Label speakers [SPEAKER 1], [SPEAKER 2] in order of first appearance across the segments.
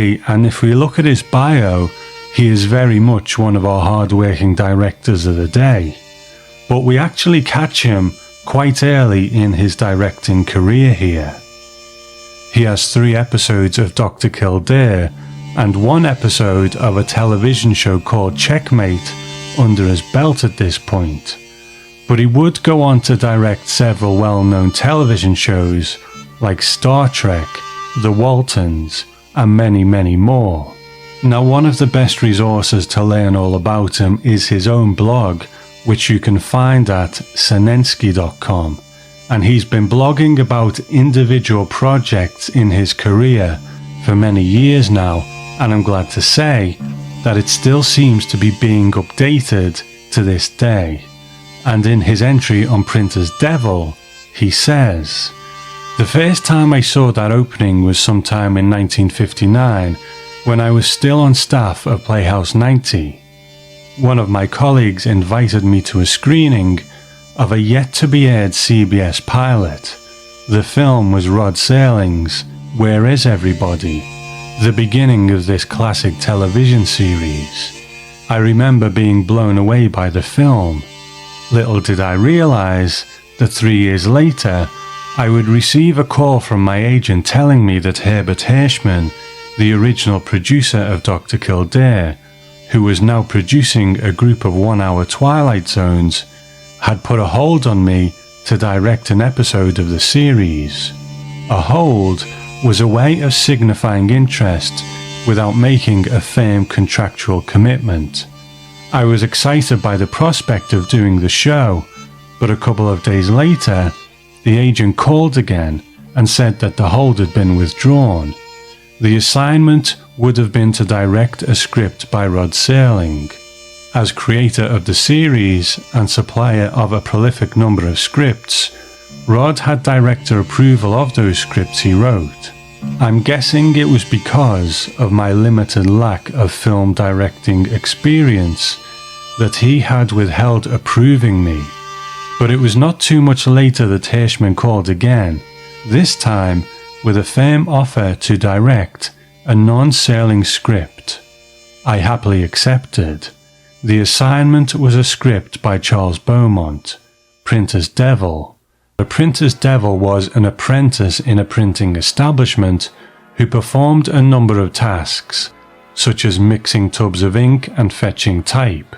[SPEAKER 1] And if we look at his bio, he is very much one of our hard-working directors of the day. But we actually catch him quite early in his directing career here. He has 3 episodes of Dr. Kildare and 1 episode of a television show called Checkmate under his belt at this point. But he would go on to direct several well-known television shows like Star Trek, The Waltons, and many, many more. Now, one of the best resources to learn all about him is his own blog, which you can find at senensky.com. And he's been blogging about individual projects in his career for many years now, and I'm glad to say that it still seems to be being updated to this day. And in his entry on Printer's Devil, he says, "The first time I saw that opening was sometime in 1959, when I was still on staff at Playhouse 90. One of my colleagues invited me to a screening of a yet-to-be-aired CBS pilot. The film was Rod Serling's Where Is Everybody?, the beginning of this classic television series. I remember being blown away by the film. Little did I realize that 3 years later, I would receive a call from my agent telling me that Herbert Hirschman, the original producer of Dr. Kildare, who was now producing a group of 1-hour Twilight Zones, had put a hold on me to direct an episode of the series. A hold was a way of signifying interest without making a firm contractual commitment. I was excited by the prospect of doing the show, but a couple of days later, the agent called again and said that the hold had been withdrawn. The assignment would have been to direct a script by Rod Serling. As creator of the series and supplier of a prolific number of scripts, Rod had director approval of those scripts he wrote. I'm guessing it was because of my limited lack of film directing experience that he had withheld approving me. But it was not too much later that Hirschman called again, this time with a firm offer to direct a non-Serling script. I happily accepted. The assignment was a script by Charles Beaumont, Printer's Devil. The Printer's Devil was an apprentice in a printing establishment who performed a number of tasks, such as mixing tubs of ink and fetching type,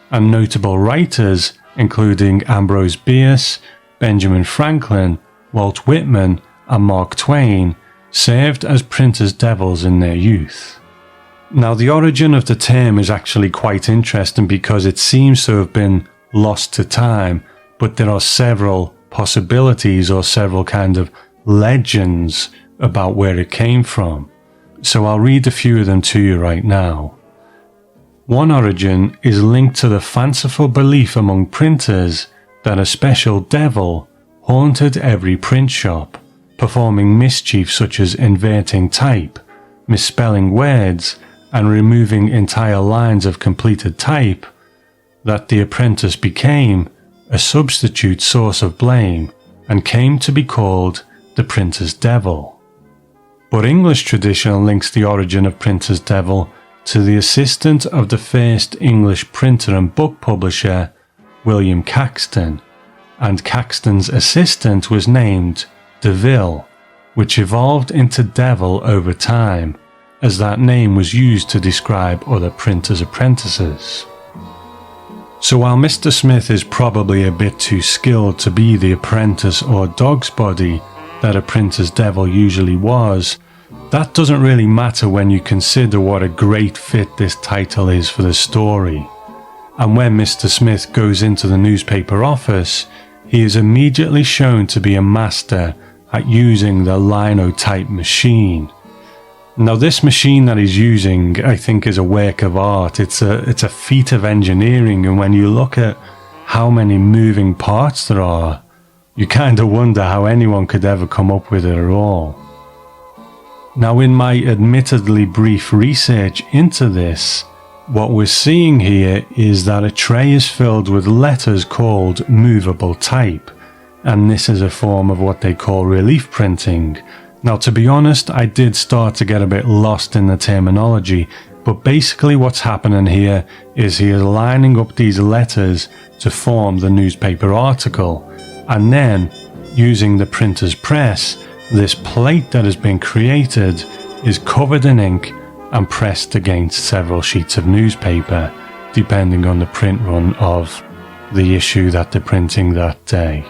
[SPEAKER 1] and notable writers including Ambrose Bierce, Benjamin Franklin, Walt Whitman, and Mark Twain served as Printer's Devils in their youth. Now, the origin of the term is actually quite interesting because it seems to have been lost to time, but there are several possibilities or several kind of legends about where it came from. So I'll read a few of them to you right now. One origin is linked to the fanciful belief among printers that a special devil haunted every print shop, performing mischief such as inverting type, misspelling words, and removing entire lines of completed type, that the apprentice became a substitute source of blame and came to be called the Printer's Devil. But English tradition links the origin of Printer's Devil to the assistant of the first English printer and book publisher, William Caxton, and Caxton's assistant was named Deville, which evolved into Devil over time, as that name was used to describe other printers' apprentices. So while Mr. Smith is probably a bit too skilled to be the apprentice or dog's body that a Printer's Devil usually was, that doesn't really matter when you consider what a great fit this title is for the story. And when Mr. Smith goes into the newspaper office, he is immediately shown to be a master at using the linotype machine. Now, this machine that he's using, I think, is a work of art. It's a feat of engineering, and when you look at how many moving parts there are, you kind of wonder how anyone could ever come up with it at all. Now, in my admittedly brief research into this, what we're seeing here is that a tray is filled with letters called movable type, and this is a form of what they call relief printing, Now, to be honest, I did start to get a bit lost in the terminology, but basically what's happening here is he is lining up these letters to form the newspaper article, and then, using the printer's press, this plate that has been created is covered in ink and pressed against several sheets of newspaper, depending on the print run of the issue that they're printing that day.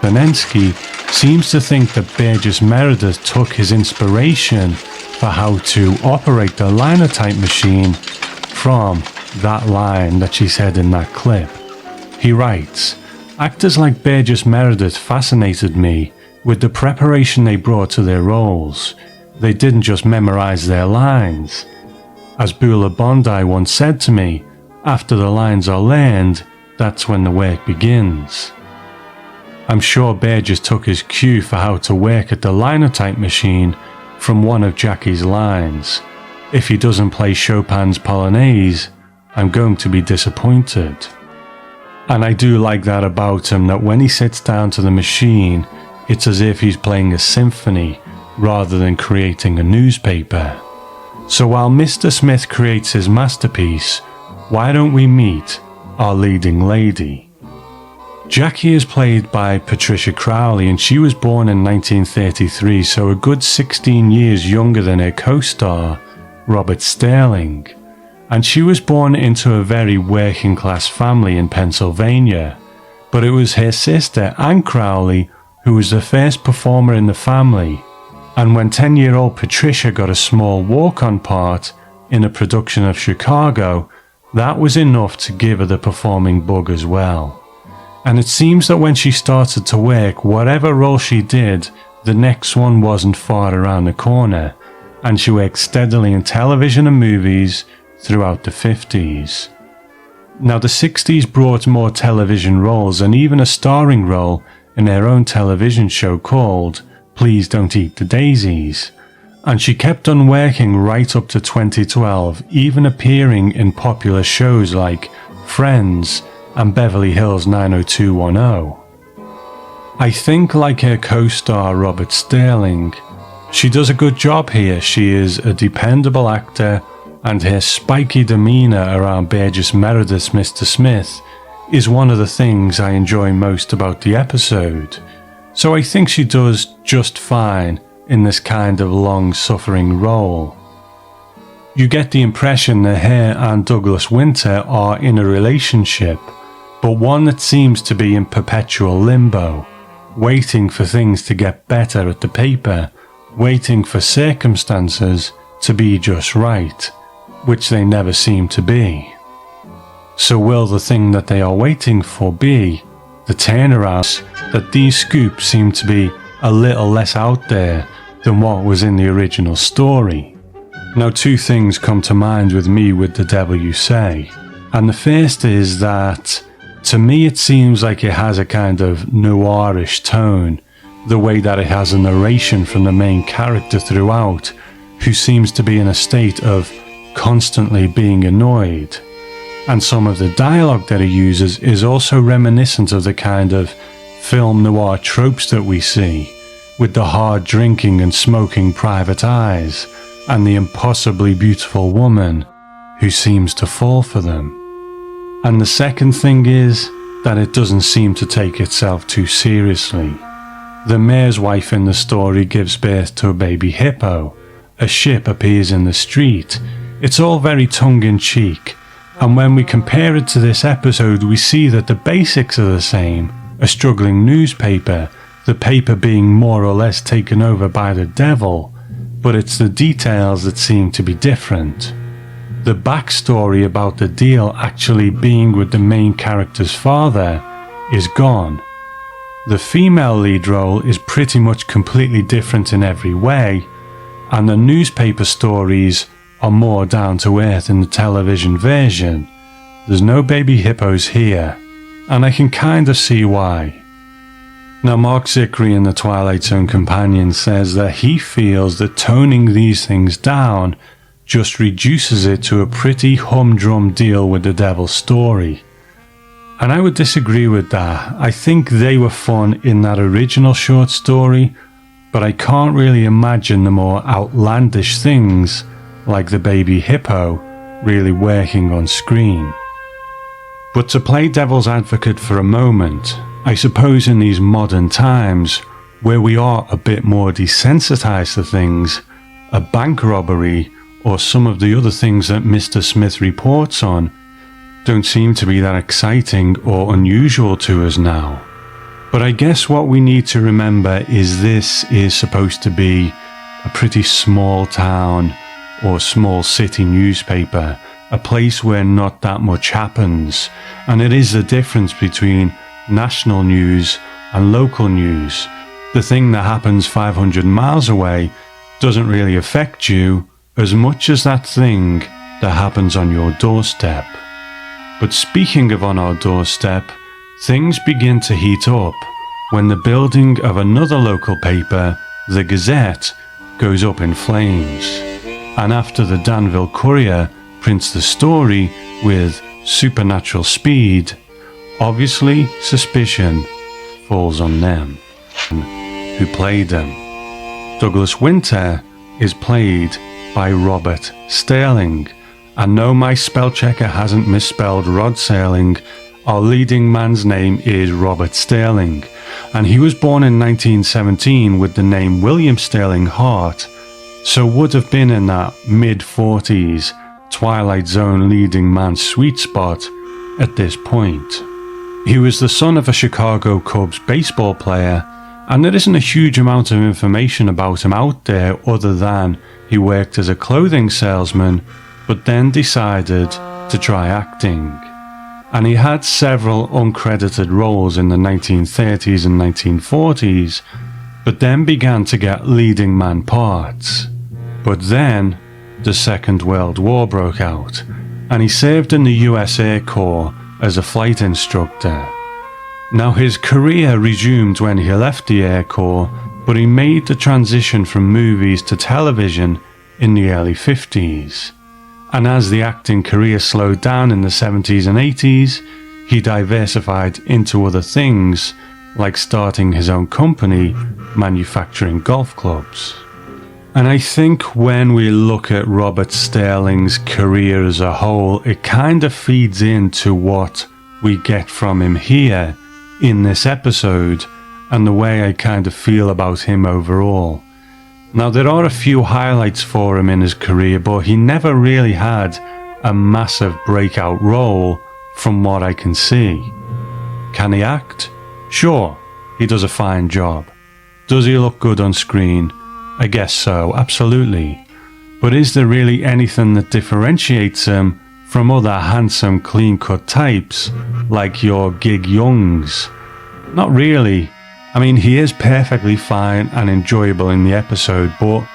[SPEAKER 1] Benensky seems to think that Burgess Meredith took his inspiration for how to operate the linotype machine from that line that she said in that clip. He writes, "Actors like Burgess Meredith fascinated me with the preparation they brought to their roles. They didn't just memorize their lines. As Beulah Bondi once said to me, after the lines are learned, that's when the work begins." I'm sure Burgess took his cue for how to work at the linotype machine from one of Jackie's lines. If he doesn't play Chopin's Polonaise, I'm going to be disappointed. And I do like that about him, that when he sits down to the machine, it's as if he's playing a symphony rather than creating a newspaper. So while Mr. Smith creates his masterpiece, why don't we meet our leading lady? Jackie is played by Patricia Crowley, and she was born in 1933, so a good 16 years younger than her co-star, Robert Sterling. And she was born into a very working class family in Pennsylvania, but it was her sister, Anne Crowley, who was the first performer in the family. And when 10-year-old Patricia got a small walk-on part in a production of Chicago, that was enough to give her the performing bug as well. And it seems that when she started to work, whatever role she did, the next one wasn't far around the corner, and she worked steadily in television and movies throughout the 50s. Now, the 60s brought more television roles and even a starring role in her own television show called Please Don't Eat the Daisies, and she kept on working right up to 2012, even appearing in popular shows like Friends and Beverly Hills 90210. I think, like her co-star Robert Sterling, she does a good job here. She is a dependable actor, and her spiky demeanour around Burgess Meredith's Mr. Smith is one of the things I enjoy most about the episode. So I think she does just fine in this kind of long-suffering role. You get the impression that her and Douglas Winter are in a relationship, but one that seems to be in perpetual limbo, waiting for things to get better at the paper, waiting for circumstances to be just right, which they never seem to be. So will the thing that they are waiting for be the turnaround, that these scoops seem to be a little less out there than what was in the original story? Now, two things come to mind with me with The Devil You Say, and the first is that to me it seems like it has a kind of noirish tone, the way that it has a narration from the main character throughout, who seems to be in a state of constantly being annoyed. And some of the dialogue that he uses is also reminiscent of the kind of film noir tropes that we see, with the hard drinking and smoking private eyes, and the impossibly beautiful woman who seems to fall for them. And the second thing is that it doesn't seem to take itself too seriously. The mayor's wife in the story gives birth to a baby hippo, a ship appears in the street. It's all very tongue-in-cheek, and when we compare it to this episode, we see that the basics are the same: a struggling newspaper, the paper being more or less taken over by the devil, but it's the details that seem to be different. The backstory about the deal actually being with the main character's father is gone. The female lead role is pretty much completely different in every way, and the newspaper stories are more down to earth in the television version. There's no baby hippos here, and I can kind of see why. Now, Mark Zickery in the Twilight Zone Companion says that he feels that toning these things down just reduces it to a pretty humdrum deal with the devil's story. And I would disagree with that. I think they were fun in that original short story, but I can't really imagine the more outlandish things, like the baby hippo, really working on screen. But to play devil's advocate for a moment, I suppose in these modern times, where we are a bit more desensitized to things, a bank robbery or some of the other things that Mr. Smith reports on don't seem to be that exciting or unusual to us now. But I guess what we need to remember is this is supposed to be a pretty small town or small city newspaper, a place where not that much happens, and it is the difference between national news and local news. The thing that happens 500 miles away doesn't really affect you as much as that thing that happens on your doorstep. But speaking of on our doorstep, things begin to heat up when the building of another local paper, the Gazette, goes up in flames. And after the Danville Courier prints the story with supernatural speed, obviously suspicion falls on them who played them. Douglas Winter is played by Robert Sterling, and no, my spell checker hasn't misspelled Rod Serling. Our leading man's name is Robert Sterling, and he was born in 1917 with the name William Sterling Hart, so would have been in that mid-40s Twilight Zone leading man sweet spot at this point. He was the son of a Chicago Cubs baseball player, and there isn't a huge amount of information about him out there other than he worked as a clothing salesman, but then decided to try acting. And he had several uncredited roles in the 1930s and 1940s, but then began to get leading man parts. But then the Second World War broke out, and he served in the US Air Corps as a flight instructor. Now his career resumed when he left the Air Corps, but he made the transition from movies to television in the early 50s. And as the acting career slowed down in the 70s and 80s, he diversified into other things, like starting his own company, manufacturing golf clubs. And I think when we look at Robert Sterling's career as a whole, it kind of feeds into what we get from him here in this episode, and the way I kind of feel about him overall. Now, there are a few highlights for him in his career, but he never really had a massive breakout role from what I can see. Can he act? Sure, he does a fine job. Does he look good on screen? I guess so, absolutely. But is there really anything that differentiates him from other handsome, clean-cut types like your Gig Youngs? Not really. I mean, he is perfectly fine and enjoyable in the episode, but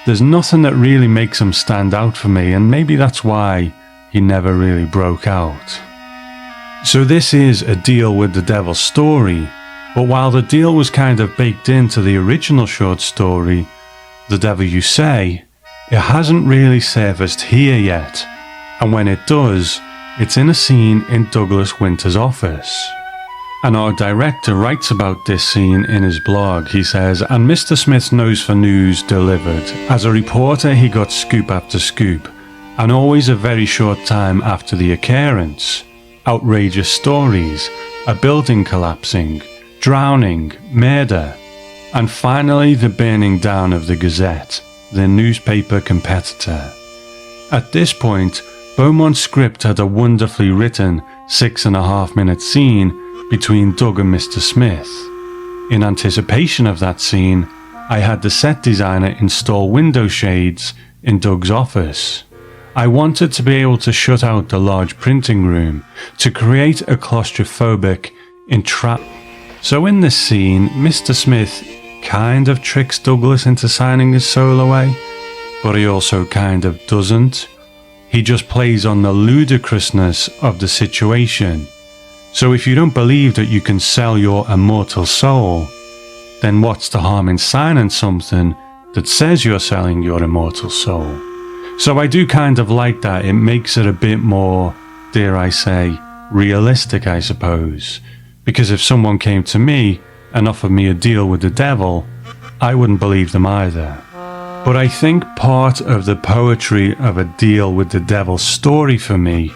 [SPEAKER 1] there's nothing that really makes him stand out for me, and maybe that's why he never really broke out. So this is a deal with the devil's story, but while the deal was kind of baked into the original short story, The Devil You Say, it hasn't really surfaced here yet, and when it does, it's in a scene in Douglas Winter's office. And our director writes about this scene in his blog. He says, "And Mr. Smith's nose for news delivered. As a reporter, he got scoop after scoop, and always a very short time after the occurrence. Outrageous stories, a building collapsing, drowning, murder, and finally the burning down of the Gazette, their newspaper competitor." At this point, Beaumont's script had a wonderfully written 6.5-minute scene between Doug and Mr. Smith. In anticipation of that scene, I had the set designer install window shades in Doug's office. I wanted to be able to shut out the large printing room to create a claustrophobic So in this scene, Mr. Smith kind of tricks Douglas into signing his soul away, but he also kind of doesn't. He just plays on the ludicrousness of the situation. So if you don't believe that you can sell your immortal soul, then what's the harm in signing something that says you're selling your immortal soul? So I do kind of like that. It makes it a bit more, dare I say, realistic, I suppose. Because if someone came to me and offered me a deal with the devil, I wouldn't believe them either. But I think part of the poetry of a deal with the devil's story for me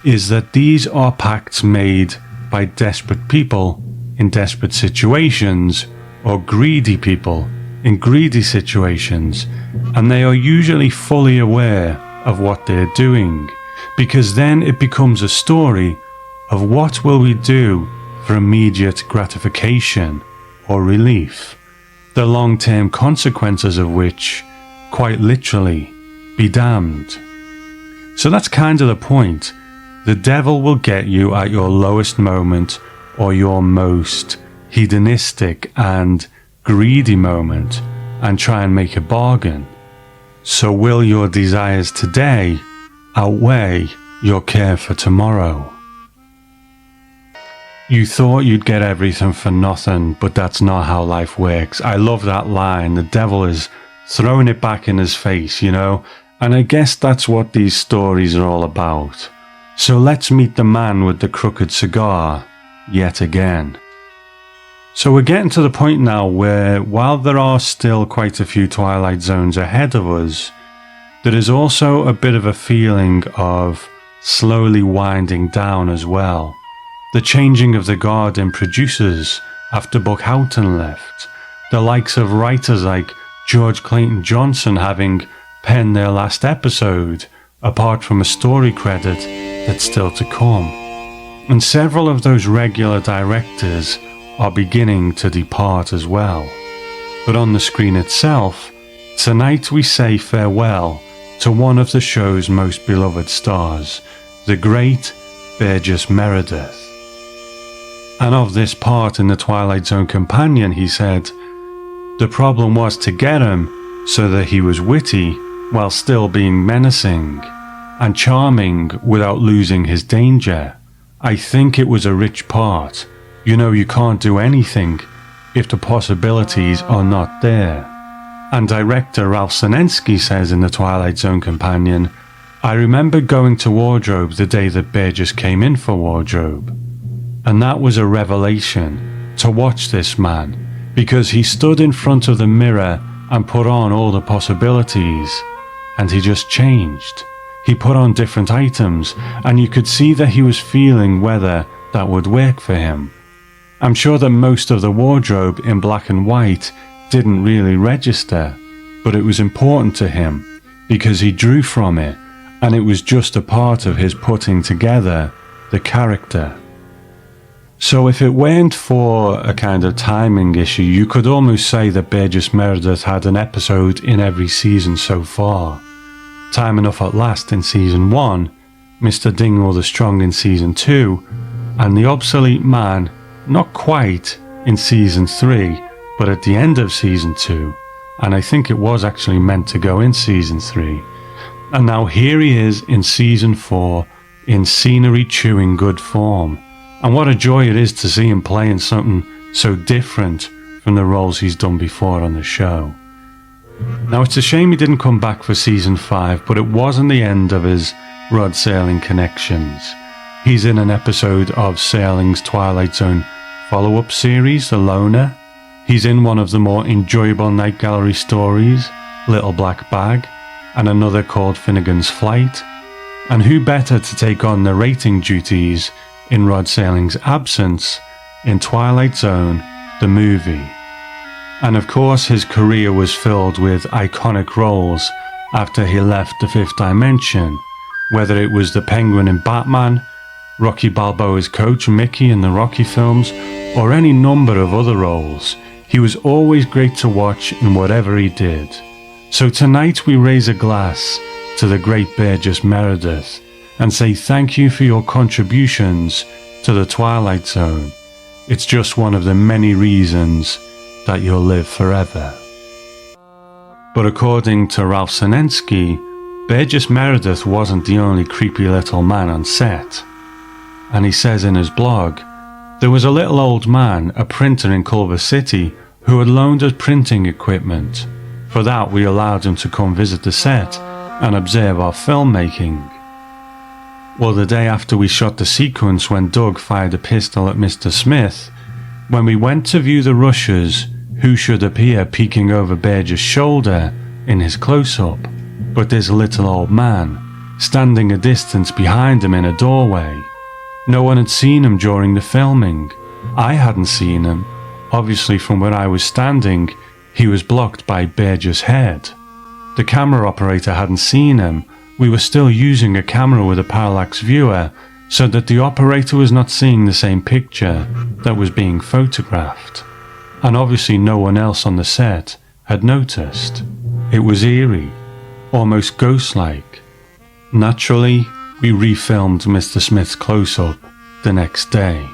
[SPEAKER 1] is that these are pacts made by desperate people in desperate situations, or greedy people in greedy situations, and they are usually fully aware of what they're doing, because then it becomes a story of what will we do for immediate gratification or relief, the long-term consequences of which, quite literally, be damned. So that's kind of the point. The devil will get you at your lowest moment or your most hedonistic and greedy moment and try and make a bargain. So will your desires today outweigh your care for tomorrow? You thought you'd get everything for nothing, but that's not how life works. I love that line. The devil is throwing it back in his face, you know? And I guess that's what these stories are all about. So let's meet the man with the crooked cigar yet again. So we're getting to the point now where, while there are still quite a few Twilight Zones ahead of us, there is also a bit of a feeling of slowly winding down as well. The changing of the guard in producers after Buck Houghton left, the likes of writers like George Clayton Johnson having penned their last episode, apart from a story credit that's still to come. And several of those regular directors are beginning to depart as well. But on the screen itself, tonight we say farewell to one of the show's most beloved stars, the great Burgess Meredith. And of this part in the Twilight Zone companion, he said, "The problem was to get him so that he was witty while still being menacing, and charming without losing his danger. I think it was a rich part. You know, you can't do anything if the possibilities are not there." And director Ralph Senensky says in the Twilight Zone companion, "I remember going to wardrobe the day that Burgess came in for wardrobe. And that was a revelation to watch this man, because he stood in front of the mirror and put on all the possibilities, and he just changed. He put on different items, and you could see that he was feeling whether that would work for him. I'm sure that most of the wardrobe in black and white didn't really register, but it was important to him because he drew from it, and it was just a part of his putting together the character." So if it weren't for a kind of timing issue, you could almost say that Burgess Meredith had an episode in every season so far. Time Enough at Last in Season 1, Mr. Dingle the Strong in Season 2, and The Obsolete Man, not quite, in Season 3, but at the end of Season 2, and I think it was actually meant to go in Season 3. And now here he is in Season 4, in scenery-chewing good form. And what a joy it is to see him playing something so different from the roles he's done before on the show. Now it's a shame he didn't come back for Season 5, but it wasn't the end of his Rod Serling connections. He's in an episode of Serling's Twilight Zone follow-up series, The Loner. He's in one of the more enjoyable Night Gallery stories, Little Black Bag, and another called Finnegan's Flight. And who better to take on narrating duties in Rod Serling's absence in Twilight Zone, the movie. And of course his career was filled with iconic roles after he left the Fifth Dimension, whether it was the Penguin in Batman, Rocky Balboa's coach Mickey in the Rocky films, or any number of other roles. He was always great to watch in whatever he did. So tonight we raise a glass to the great Burgess Meredith and say thank you for your contributions to the Twilight Zone. It's just one of the many reasons that you'll live forever. But according to Ralph Senensky, Burgess Meredith wasn't the only creepy little man on set. And he says in his blog, there was a little old man, a printer in Culver City, who had loaned us printing equipment. For that we allowed him to come visit the set and observe our filmmaking. Well, the day after we shot the sequence when Doug fired a pistol at Mr. Smith, when we went to view the rushes, who should appear peeking over Burgess' shoulder in his close-up, but this little old man, standing a distance behind him in a doorway. No one had seen him during the filming. I hadn't seen him. Obviously from where I was standing, he was blocked by Burgess' head. The camera operator hadn't seen him. We were still using a camera with a parallax viewer, so that the operator was not seeing the same picture that was being photographed. And obviously no one else on the set had noticed. It was eerie, almost ghost-like. Naturally, we refilmed Mr. Smith's close-up the next day.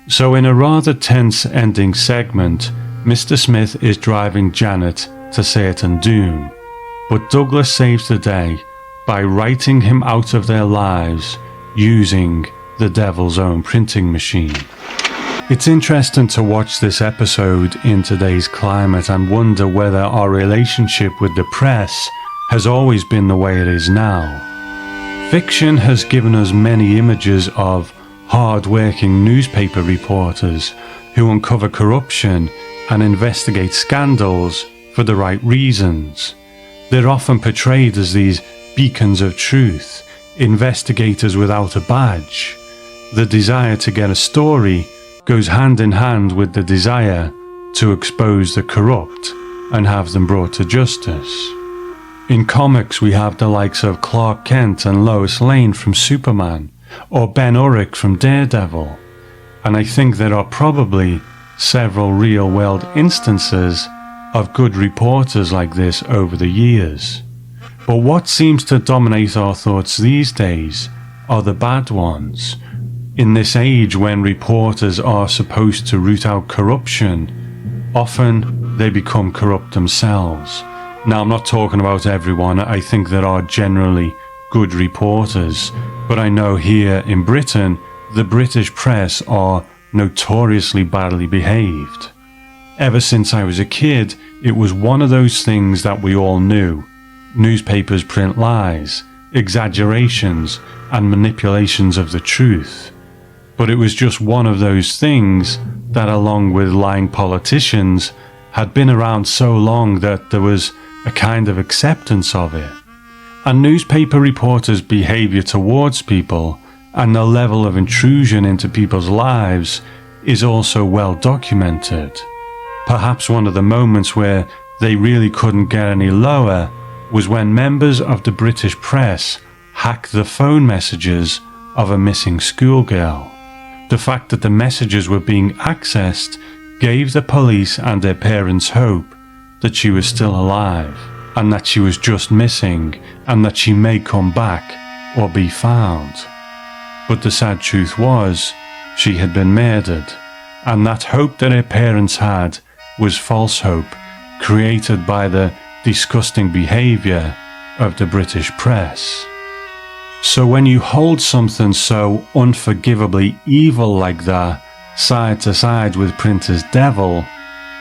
[SPEAKER 1] So in a rather tense ending segment, Mr. Smith is driving Janet to certain doom, but Douglas saves the day by writing him out of their lives using the devil's own printing machine. It's interesting to watch this episode in today's climate and wonder whether our relationship with the press has always been the way it is now. Fiction has given us many images of hard-working newspaper reporters who uncover corruption and investigate scandals for the right reasons. They're often portrayed as these beacons of truth, investigators without a badge. The desire to get a story goes hand in hand with the desire to expose the corrupt and have them brought to justice. In comics we have the likes of Clark Kent and Lois Lane from Superman, or Ben Urich from Daredevil, and I think there are probably several real-world instances of good reporters like this over the years. But what seems to dominate our thoughts these days are the bad ones. In this age when reporters are supposed to root out corruption, often they become corrupt themselves. Now, I'm not talking about everyone. I think there are generally good reporters, but I know here in Britain, the British press are notoriously badly behaved. Ever since I was a kid, it was one of those things that we all knew. Newspapers print lies, exaggerations, and manipulations of the truth. But it was just one of those things that, along with lying politicians, had been around so long that there was a kind of acceptance of it. And newspaper reporters' behaviour towards people and the level of intrusion into people's lives is also well documented. Perhaps one of the moments where they really couldn't get any lower was when members of the British press hacked the phone messages of a missing schoolgirl. The fact that the messages were being accessed gave the police and their parents hope that she was still alive, and that she was just missing, and that she may come back or be found. But the sad truth was, she had been murdered, and that hope that her parents had was false hope, created by the disgusting behaviour of the British press. So when you hold something so unforgivably evil like that side to side with printer's devil,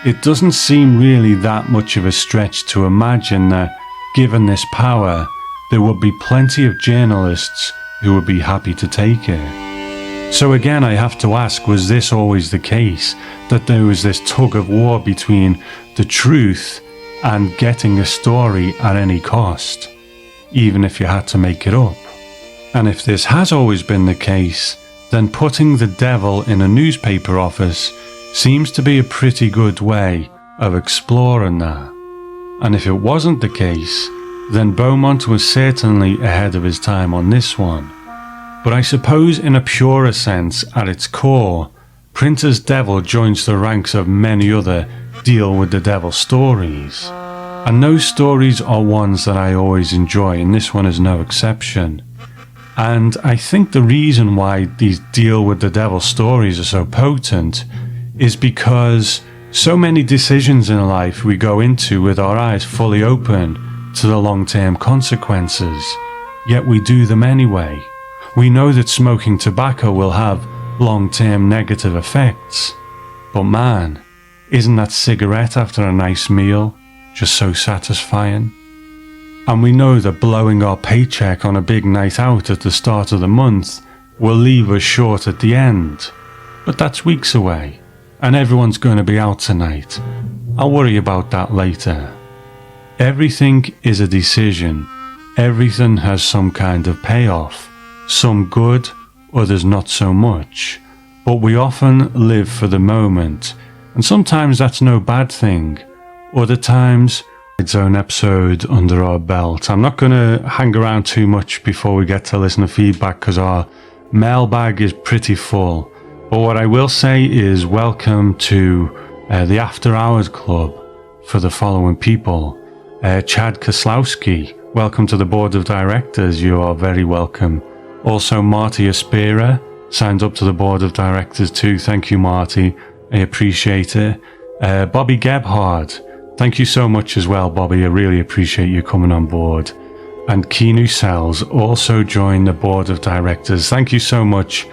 [SPEAKER 1] it doesn't seem really that much of a stretch to imagine that, given this power, there would be plenty of journalists who would be happy to take it. So again, I have to ask, was this always the case, that there was this tug of war between the truth and getting a story at any cost, even if you had to make it up? And if this has always been the case, then putting the devil in a newspaper office seems to be a pretty good way of exploring that. And if it wasn't the case, then Beaumont was certainly ahead of his time on this one. But I suppose in a purer sense, at its core, Printer's Devil joins the ranks of many other deal with the devil stories. And those stories are ones that I always enjoy, and this one is no exception. And I think the reason why these deal with the devil stories are so potent is because so many decisions in life we go into with our eyes fully open to the long-term consequences, yet we do them anyway. We know that smoking tobacco will have long-term negative effects, but man, isn't that cigarette after a nice meal just so satisfying? And we know that blowing our paycheck on a big night out at the start of the month will leave us short at the end, but that's weeks away. and everyone's going to be out tonight. I'll worry about that later. Everything is a decision. Everything has some kind of payoff. Some good, others not so much. But we often live for the moment, and sometimes that's no bad thing. Other times, Twilight Zone episode under our belt. I'm not going to hang around too much before we get to listener feedback because our mailbag is pretty full. But what I will say is welcome to the After Hours Club for the following people. Chad Koslowski, welcome to the board of directors. You are very welcome. Also, Marty Aspira signed up to the board of directors too. Thank you, Marty. I appreciate it. Bobby Gebhard, thank you so much as well, Bobby. I really appreciate you coming on board. And Keanu Sells also joined the board of directors. Thank you so much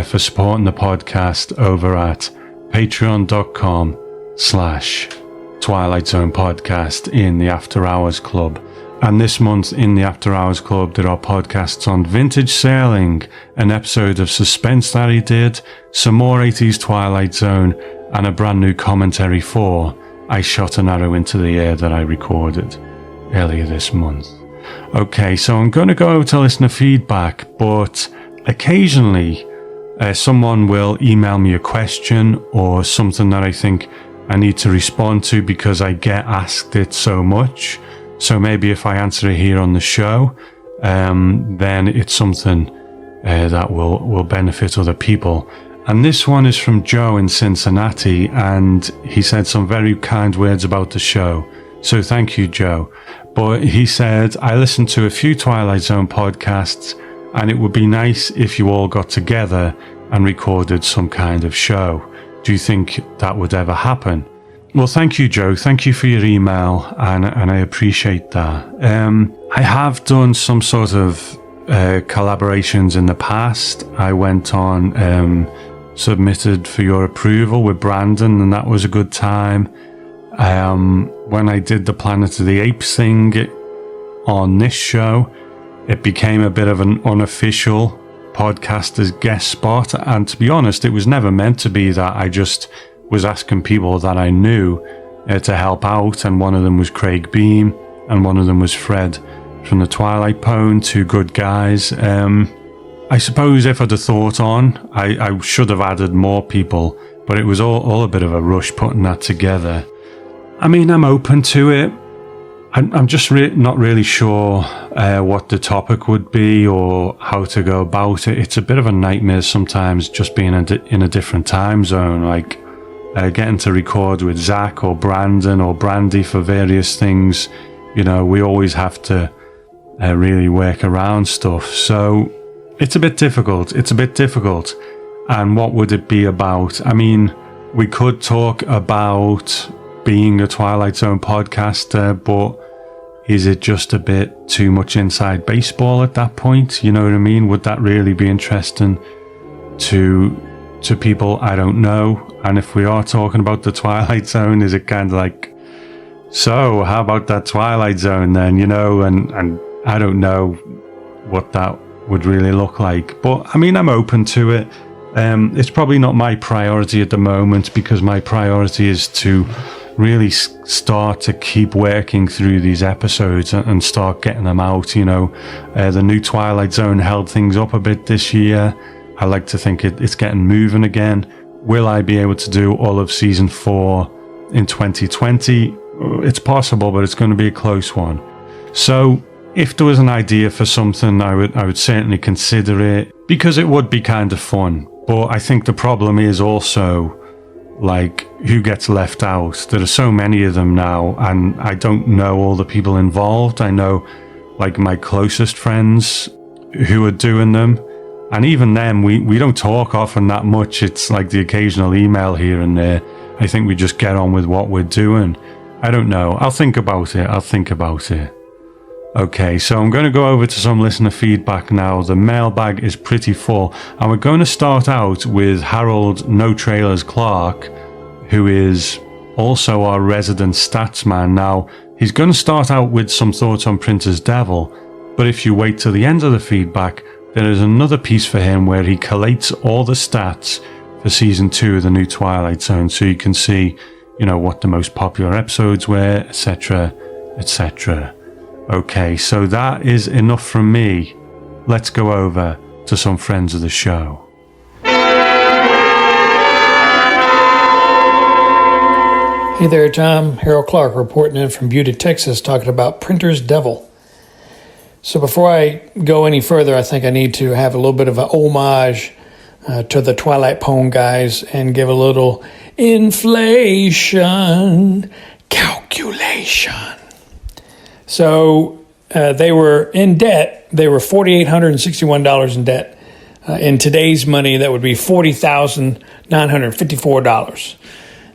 [SPEAKER 1] for supporting the podcast over at patreon.com/Twilight Zone Podcast in the After Hours Club. And this month in the After Hours Club, there are podcasts on vintage sailing, an episode of Suspense that he did, some more 80s Twilight Zone, and a brand new commentary for I Shot an Arrow into the Air that I recorded earlier this month. Okay, so I'm going to go over to listener feedback, but occasionally someone will email me a question or something that I think I need to respond to because I get asked it so much. So maybe if I answer it here on the show, then it's something that will benefit other people. And this one is from Joe in Cincinnati, and he said some very kind words about the show. So thank you, Joe. But he said, I listened to a few Twilight Zone podcasts, and it would be nice if you all got together and recorded some kind of show. Do you think that would ever happen? Well, thank you, Joe. Thank you for your email, and I appreciate that. I have done some sort of collaborations in the past. I went on, submitted for your approval with Brandon, and that was a good time. When I did the Planet of the Apes thing on this show, it became a bit of an unofficial podcaster's guest spot, and to be honest, it was never meant to be that. I just was asking people that I knew to help out, and one of them was Craig Beam, and one of them was Fred from the Twilight Pwn, two good guys. I suppose if I'd have thought on, I should have added more people, but it was all a bit of a rush putting that together. I mean, I'm open to it. I'm just not really sure what the topic would be or how to go about it. It's a bit of a nightmare sometimes just being in a different time zone, like getting to record with Zach or Brandon or Brandy for various things. You know, we always have to really work around stuff. So it's a bit difficult. And what would it be about? I mean, we could talk about being a Twilight Zone podcaster, but is it just a bit too much inside baseball at that point? You know what I mean? Would that really be interesting to people? I don't know. And if we are talking about the Twilight Zone, is it kind of like, so how about that Twilight Zone then, you know? And I don't know what that would really look like. But I mean, I'm open to it. It's probably not my priority at the moment, because my priority is to really start to keep working through these episodes and start getting them out. You know, the new Twilight Zone held things up a bit this year. I like to think it's getting moving again. Will I be able to do all of season 4 in 2020? It's possible, but it's going to be a close one. So if there was an idea for something, I would certainly consider it, because it would be kind of fun. But I think the problem is also, like, who gets left out? There are so many of them now, and I don't know all the people involved. I know, like, my closest friends who are doing them, and even them, we don't talk often that much. It's like the occasional email here and there. I think we just get on with what we're doing. I don't know. I'll think about it. Okay, so I'm going to go over to some listener feedback now. The mailbag is pretty full, and we're going to start out with Harold No Trailers Clark, who is also our resident stats man. Now, he's going to start out with some thoughts on Printer's Devil, but if you wait till the end of the feedback, there is another piece for him where he collates all the stats for season 2 of the new Twilight Zone, so you can see, what the most popular episodes were, etc., etc. Okay, so that is enough from me. Let's go over to some friends of the show.
[SPEAKER 2] Hey there, Tom. Harold Clark reporting in from Butte, Texas, talking about Printer's Devil. So before I go any further, I think I need to have a little bit of an homage to the Twilight Poem guys and give a little inflation calculation. So they were in debt. They were $4,861 in debt. In today's money, that would be $40,954.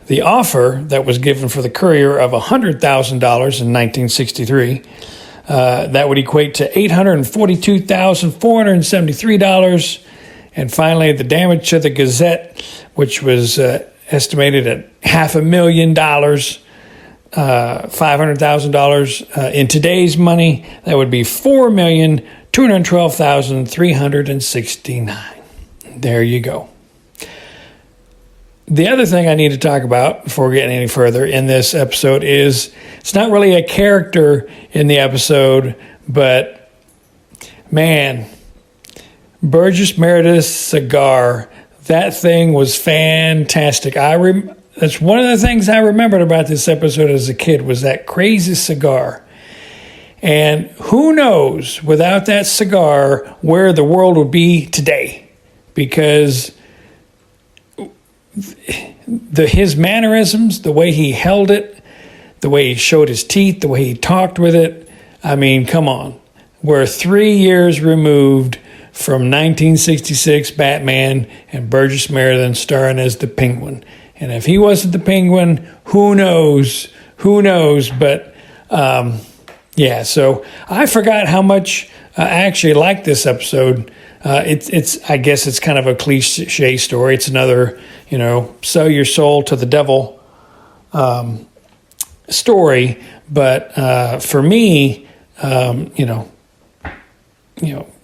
[SPEAKER 2] The offer that was given for the Courier of $100,000 in 1963, that would equate to $842,473. And finally, the damage to the Gazette, which was estimated at $500,000, $500,000. In today's money, that would be $4,212,369. There you go. The other thing I need to talk about before getting any further in this episode is it's not really a character in the episode, but man, Burgess Meredith's cigar, that thing was fantastic. That's one of the things I remembered about this episode as a kid was that crazy cigar. And who knows, without that cigar, where the world would be today. Because his mannerisms, the way he held it, the way he showed his teeth, the way he talked with it, I mean, come on. We're 3 years removed from 1966 Batman and Burgess Meredith starring as the Penguin. And if he wasn't the Penguin, who knows? But yeah, so I forgot how much I actually liked this episode. It's I guess it's kind of a cliche story. It's another, sell your soul to the devil story. But for me,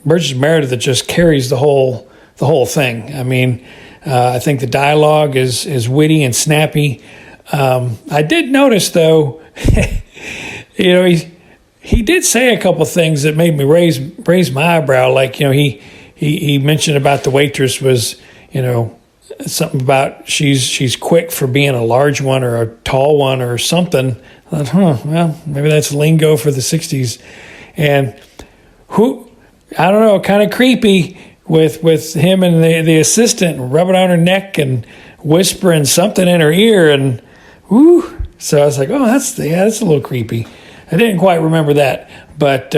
[SPEAKER 2] Burgess Meredith just carries the whole thing. I mean, I think the dialogue is witty and snappy. I did notice though, he did say a couple things that made me raise my eyebrow. Like, he mentioned about the waitress was, something about she's quick for being a large one or a tall one or something. I thought, well, maybe that's lingo for the 60s. And I don't know, kind of creepy with him and the assistant rubbing on her neck and whispering something in her ear. And whoo. So I was like, oh, that's a little creepy. I didn't quite remember that. But,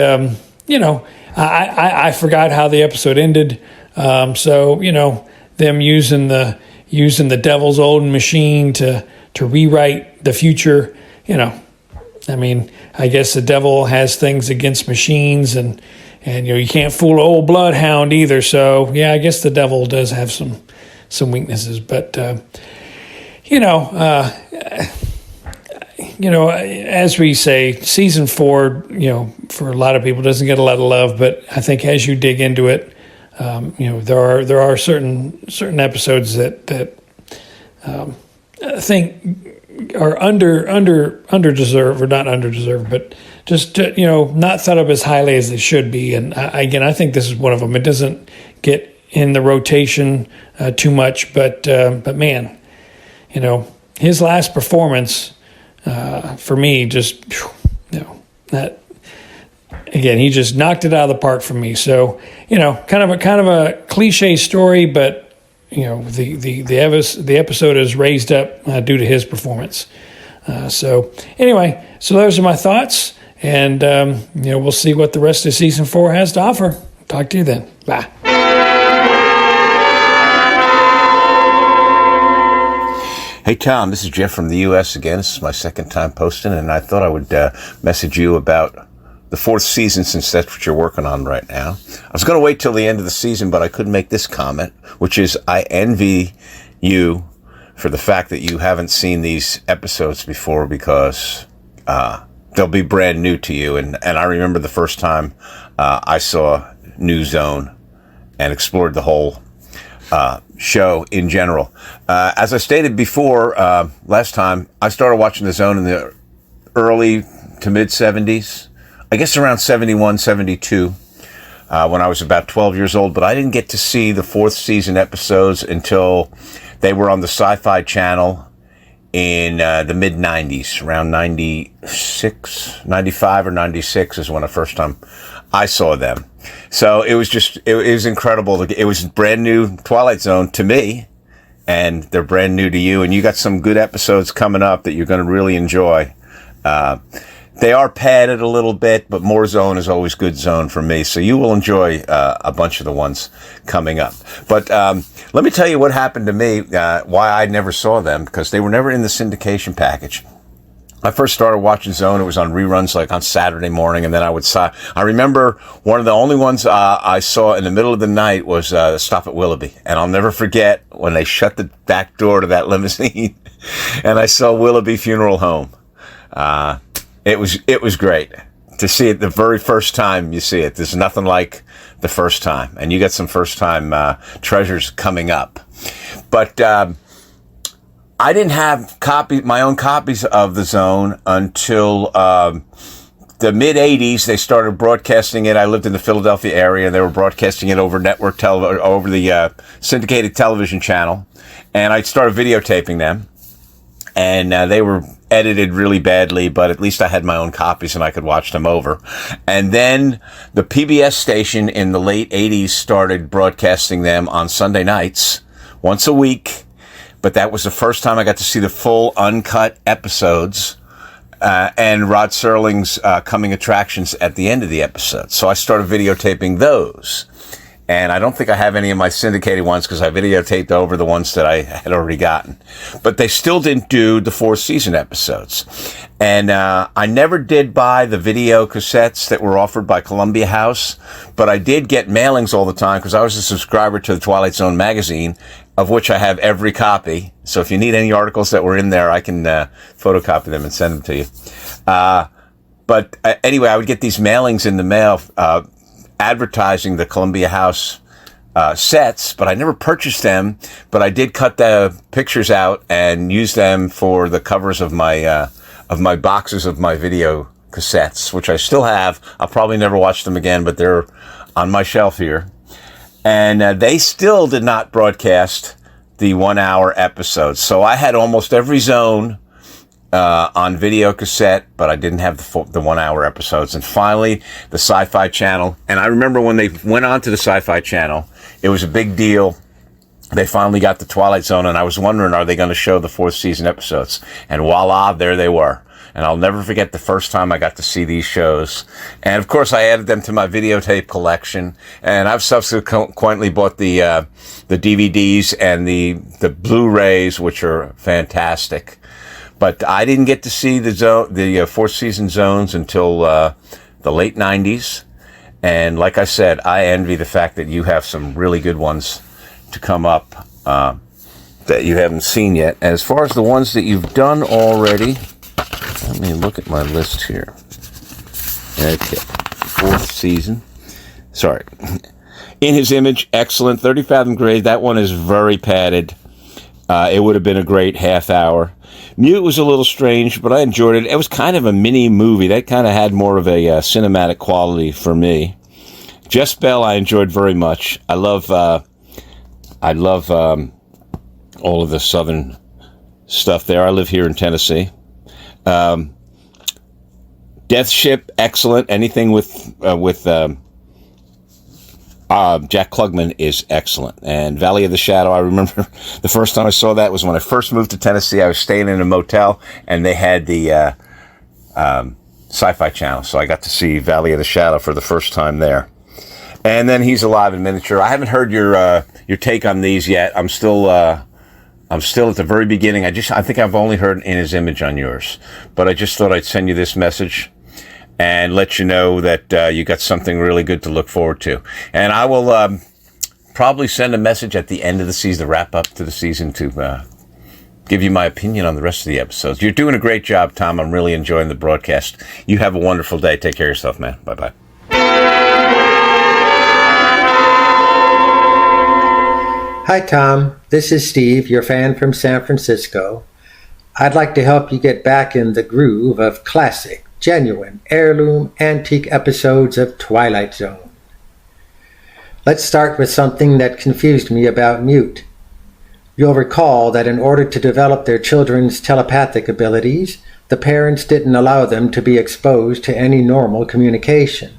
[SPEAKER 2] I forgot how the episode ended. So, them using the devil's old machine to rewrite the future, I mean, I guess the devil has things against machines and you can't fool an old bloodhound either. So, yeah, I guess the devil does have some weaknesses. But, as we say, season 4, for a lot of people doesn't get a lot of love, but I think as you dig into it, there are certain episodes that I think are underdeserved, or not underdeserved, but just not thought of as highly as they should be. And I think this is one of them. It doesn't get in the rotation too much, but man, his last performance. For me, just that again, he just knocked it out of the park for me. So kind of a cliche story, but the episode is raised up due to his performance. So anyway, so those are my thoughts, and we'll see what the rest of season 4 has to offer. Talk to you then. Bye.
[SPEAKER 3] Hey, Tom, this is Jeff from the U.S. again. This is my second time posting, and I thought I would message you about the 4th season, since that's what you're working on right now. I was going to wait till the end of the season, but I couldn't make this comment, which is I envy you for the fact that you haven't seen these episodes before, because they'll be brand new to you. And I remember the first time I saw New Zone and explored the whole show in general. As I stated before, last time, I started watching The Zone in the early to mid 70s. I guess around 71, 72, when I was about 12 years old. But I didn't get to see the fourth season episodes until they were on the Sci-Fi Channel in the mid 90s, around 96, 95 or 96 is when the first time I saw them. So it was incredible. It was brand new Twilight Zone to me, and they're brand new to you. And you got some good episodes coming up that you're going to really enjoy. They are padded a little bit, but more Zone is always good Zone for me. So you will enjoy a bunch of the ones coming up. But let me tell you what happened to me, why I never saw them, because they were never in the syndication package. I first started watching Zone. It was on reruns like on Saturday morning, and then I remember one of the only ones I saw in the middle of the night was Stop at Willoughby. And I'll never forget when they shut the back door to that limousine and I saw Willoughby Funeral Home. It was great to see it the very first time you see it. There's nothing like the first time, and you got some first time treasures coming up. But I didn't have my own copies of The Zone until the mid 80s. They started broadcasting it. I lived in the Philadelphia area, and they were broadcasting it over over the syndicated television channel, and I started videotaping them. And they were edited really badly, but at least I had my own copies and I could watch them over. And then the PBS station in the late 80s started broadcasting them on Sunday nights, once a week. But that was the first time I got to see the full uncut episodes and Rod Serling's coming attractions at the end of the episode. So I started videotaping those. And I don't think I have any of my syndicated ones because I videotaped over the ones that I had already gotten. But they still didn't do the fourth season episodes. And I never did buy the video cassettes that were offered by Columbia House. But I did get mailings all the time because I was a subscriber to the Twilight Zone magazine, of which I have every copy. So if you need any articles that were in there, I can photocopy them and send them to you. But anyway, I would get these mailings in the mail advertising the Columbia House sets, but I never purchased them. But I did cut the pictures out and use them for the covers of my boxes of my video cassettes, which I still have. I'll probably never watch them again, but they're on my shelf here. And they still did not broadcast the 1 hour episodes. So I had almost every Zone on video cassette, but I didn't have the 1 hour episodes. And finally, the Sci-Fi Channel. And I remember when they went on to the Sci-Fi Channel, it was a big deal. They finally got the Twilight Zone, and I was wondering, are they going to show the fourth season episodes? And voila, there they were. And I'll never forget the first time I got to see these shows. And of course, I added them to my videotape collection. And I've subsequently bought the DVDs and the Blu-rays, which are fantastic. But I didn't get to see the fourth season Zones until the late 90s. And like I said, I envy the fact that you have some really good ones to come up that you haven't seen yet. As far as the ones that you've done already, let me look at my list here. Okay, fourth season. Sorry. In His Image, excellent. 30 Fathom Grave, that one is very padded. It would have been a great half hour. Mute was a little strange, but I enjoyed it. It was kind of a mini movie. That kind of had more of a cinematic quality for me. Jess Bell, I enjoyed very much. I love all of the southern stuff there. I live here in Tennessee. Death Ship, excellent. Anything with Jack Klugman is excellent. And Valley of the Shadow, I remember the first time I saw that was when I first moved to Tennessee. I was staying in a motel, and they had the Sci-Fi Channel. So I got to see Valley of the Shadow for the first time there. And then He's Alive in Miniature. I haven't heard your take on these yet. I'm still at the very beginning. I think I've only heard In His Image on yours. But I just thought I'd send you this message and let you know that you got something really good to look forward to. And I will probably send a message at the end of the season, the wrap up to the season, to give you my opinion on the rest of the episodes. You're doing a great job, Tom. I'm really enjoying the broadcast. You have a wonderful day. Take care of yourself, man. Bye-bye.
[SPEAKER 4] Hi, Tom. This is Steve, your fan from San Francisco. I'd like to help you get back in the groove of classic, genuine, heirloom, antique episodes of Twilight Zone. Let's start with something that confused me about Mute. You'll recall that in order to develop their children's telepathic abilities, the parents didn't allow them to be exposed to any normal communication.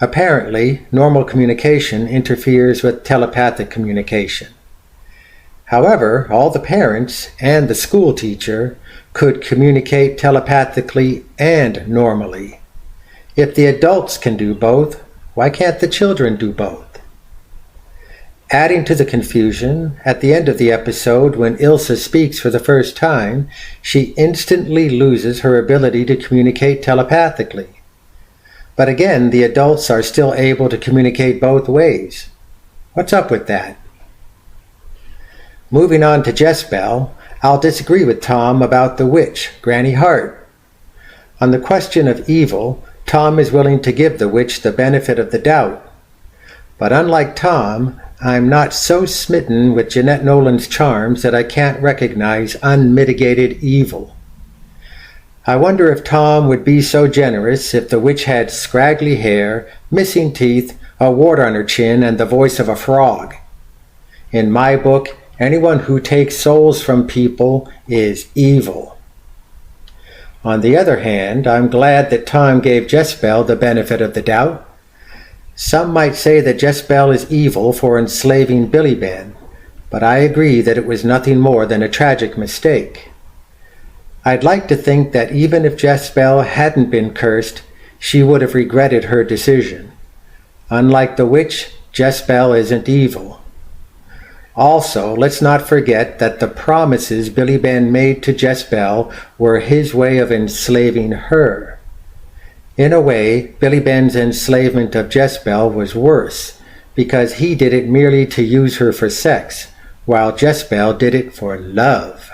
[SPEAKER 4] Apparently, normal communication interferes with telepathic communication. However, all the parents and the school teacher could communicate telepathically and normally. If the adults can do both, why can't the children do both? Adding to the confusion, at the end of the episode, when Ilsa speaks for the first time, she instantly loses her ability to communicate telepathically. But again, the adults are still able to communicate both ways. What's up with that? Moving on to Jezebel, I'll disagree with Tom about the witch, Granny Hart. On the question of evil, Tom is willing to give the witch the benefit of the doubt. But unlike Tom, I'm not so smitten with Jeanette Nolan's charms that I can't recognize unmitigated evil. I wonder if Tom would be so generous if the witch had scraggly hair, missing teeth, a wart on her chin, and the voice of a frog. In my book, anyone who takes souls from people is evil. On the other hand, I'm glad that Tom gave Jezebel the benefit of the doubt. Some might say that Jezebel is evil for enslaving Billy Ben, but I agree that it was nothing more than a tragic mistake. I'd like to think that even if Jezebel hadn't been cursed, she would have regretted her decision. Unlike the witch, Jezebel isn't evil. Also, let's not forget that the promises Billy Ben made to Jezebel were his way of enslaving her. In a way, Billy Ben's enslavement of Jezebel was worse, because he did it merely to use her for sex, while Jezebel did it for love.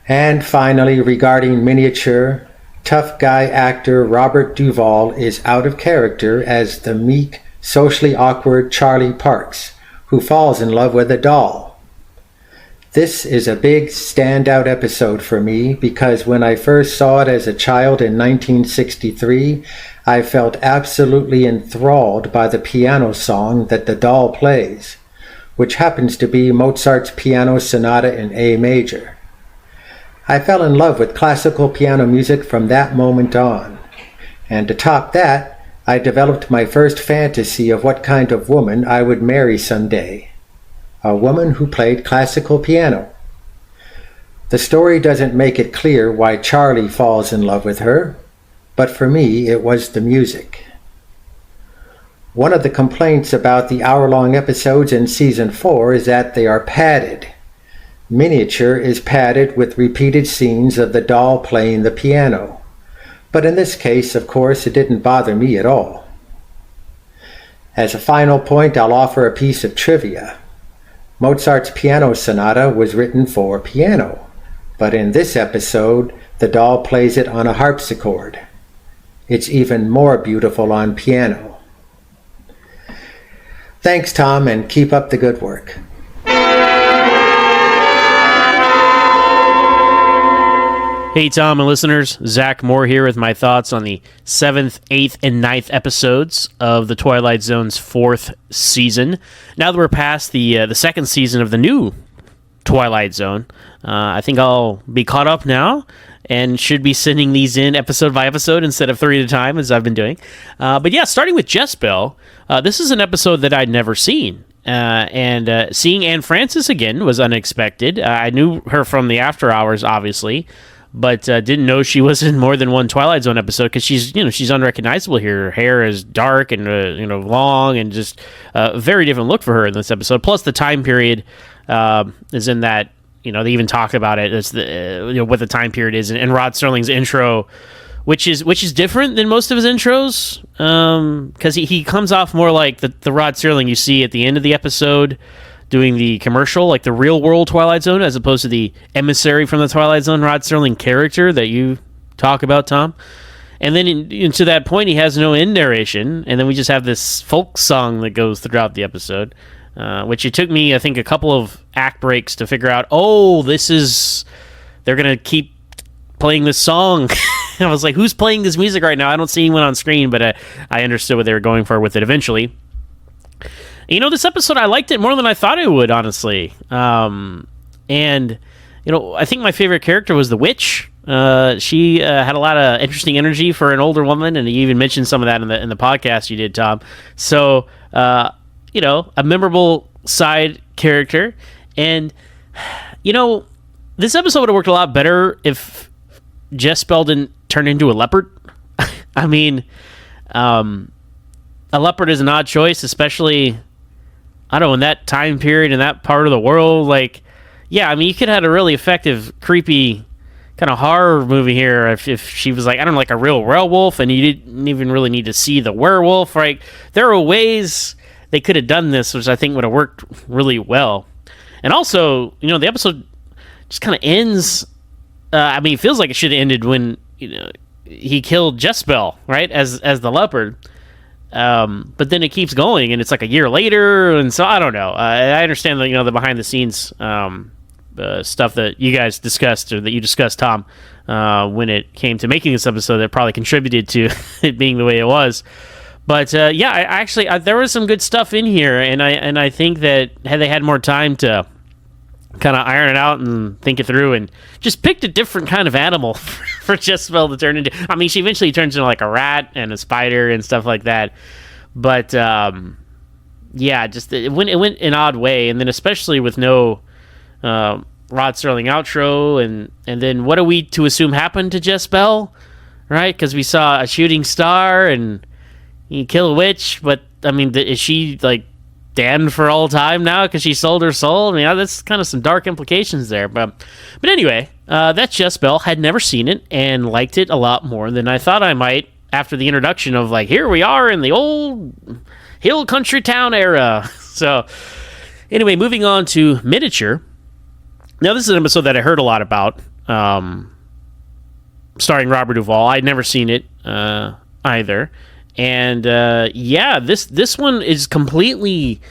[SPEAKER 4] And finally, regarding miniature, tough guy actor Robert Duvall is out of character as the meek, socially awkward Charlie Parks, who falls in love with a doll. This is a big standout episode for me because when I first saw it as a child in 1963, I felt absolutely enthralled by the piano song that the doll plays, which happens to be Mozart's Piano Sonata in A major. I fell in love with classical piano music from that moment on. And to top that, I developed my first fantasy of what kind of woman I would marry someday. A woman who played classical piano. The story doesn't make it clear why Charlie falls in love with her, but for me it was the music. One of the complaints about the hour-long episodes in Season 4 is that they are padded. Miniature is padded with repeated scenes of the doll playing the piano. But in this case, of course, it didn't bother me at all. As a final point, I'll offer a piece of trivia. Mozart's Piano Sonata was written for piano, but in this episode, the doll plays it on a harpsichord. It's even more beautiful on piano. Thanks, Tom, and keep up the good work.
[SPEAKER 5] Hey, Tom and listeners, Zach Moore here with my thoughts on the 7th, 8th, and 9th episodes of the Twilight Zone's 4th season. Now that we're past the second season of the new Twilight Zone, I think I'll be caught up now and should be sending these in episode by episode instead of 3 at a time as I've been doing. But yeah, starting with Jezebel, this is an episode that I'd never seen. And seeing Anne Francis again was unexpected. I knew her from the After Hours, obviously, but didn't know she was in more than one Twilight Zone episode because she's unrecognizable here. Her hair is dark and long and just a very different look for her in this episode. Plus, the time period is in that they even talk about it. It's the what the time period is, and Rod Serling's intro, which is different than most of his intros because he comes off more like the Rod Serling you see at the end of the episode, doing the commercial, like the real world Twilight Zone, as opposed to the emissary from the Twilight Zone Rod Serling character that you talk about, Tom. And then to that point, he has no end narration, and then we just have this folk song that goes throughout the episode. which it took me, I think, a couple of act breaks to figure out, they're going to keep playing this song. I was like, who's playing this music right now? I don't see anyone on screen, but I understood what they were going for with it eventually. This episode, I liked it more than I thought I would, honestly. And, I think my favorite character was the witch. She had a lot of interesting energy for an older woman, and you even mentioned some of that in the podcast you did, Tom. So, a memorable side character. And, this episode would have worked a lot better if Jezebel didn't turn into a leopard. I mean, a leopard is an odd choice, especially, I don't know, in that time period, in that part of the world. Like, yeah, I mean, you could have had a really effective, creepy kind of horror movie here if she was like, I don't know, like a real werewolf, and you didn't even really need to see the werewolf. Right? There are ways they could have done this, which I think would have worked really well. And also, the episode just kind of ends. It feels like it should have ended when he killed Jezebel, right, as the leopard. But then it keeps going, and it's like a year later, and so I don't know. I understand the behind the scenes stuff that you guys discussed, or that you discussed, Tom, when it came to making this episode, that probably contributed to it being the way it was. But there was some good stuff in here, and I think that had they had more time to kind of iron it out and think it through, and just picked a different kind of animal for Jezebel to turn into. I mean, she eventually turns into like a rat and a spider and stuff like that. But just it went an odd way, and then especially with no Rod Serling outro, and then what are we to assume happened to Jezebel, right? Because we saw a shooting star and you kill a witch, but I mean, is she like damned for all time now because she sold her soul? I mean, that's kind of some dark implications there. But anyway, that's Jezebel. Had never seen it and liked it a lot more than I thought I might after the introduction of, like, here we are in the old hill country town era. So anyway, moving on to Miniature. Now, this is an episode that I heard a lot about, starring Robert Duvall. I'd never seen it either. And this one is completely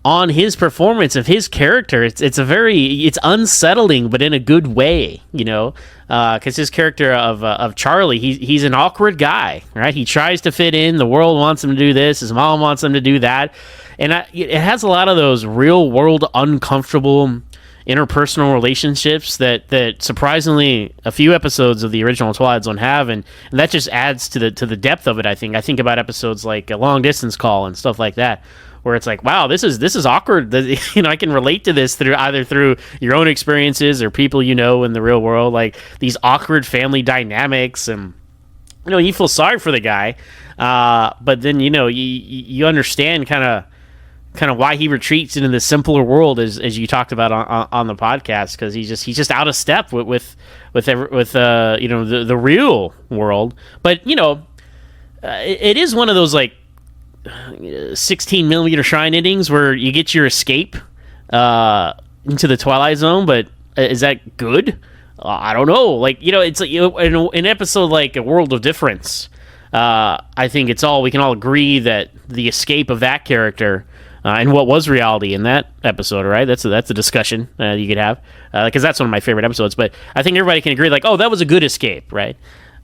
[SPEAKER 5] on his performance of his character. It's unsettling, but in a good way, because his character of Charlie, he's an awkward guy, right? He tries to fit in. The world wants him to do this. His mom wants him to do that, and it has a lot of those real world uncomfortable interpersonal relationships that surprisingly a few episodes of the original Twilight Zone have, and that just adds to the depth of it. I think about episodes like A Long Distance Call and stuff like that, where it's like, wow, this is awkward. I can relate to this through your own experiences or people in the real world, like these awkward family dynamics, and you feel sorry for the guy, but then you understand kind of why he retreats into the simpler world, as you talked about on the podcast, because he's just out of step with the real world. But it is one of those like 16 millimeter shrine endings where you get your escape into the Twilight Zone, but is that good? I don't know. Like, it's like in an episode like A World of Difference, I think we can all agree that the escape of that character and what was reality in that episode, right? That's a discussion you could have, because that's one of my favorite episodes. But I think everybody can agree, like, oh, that was a good escape, right?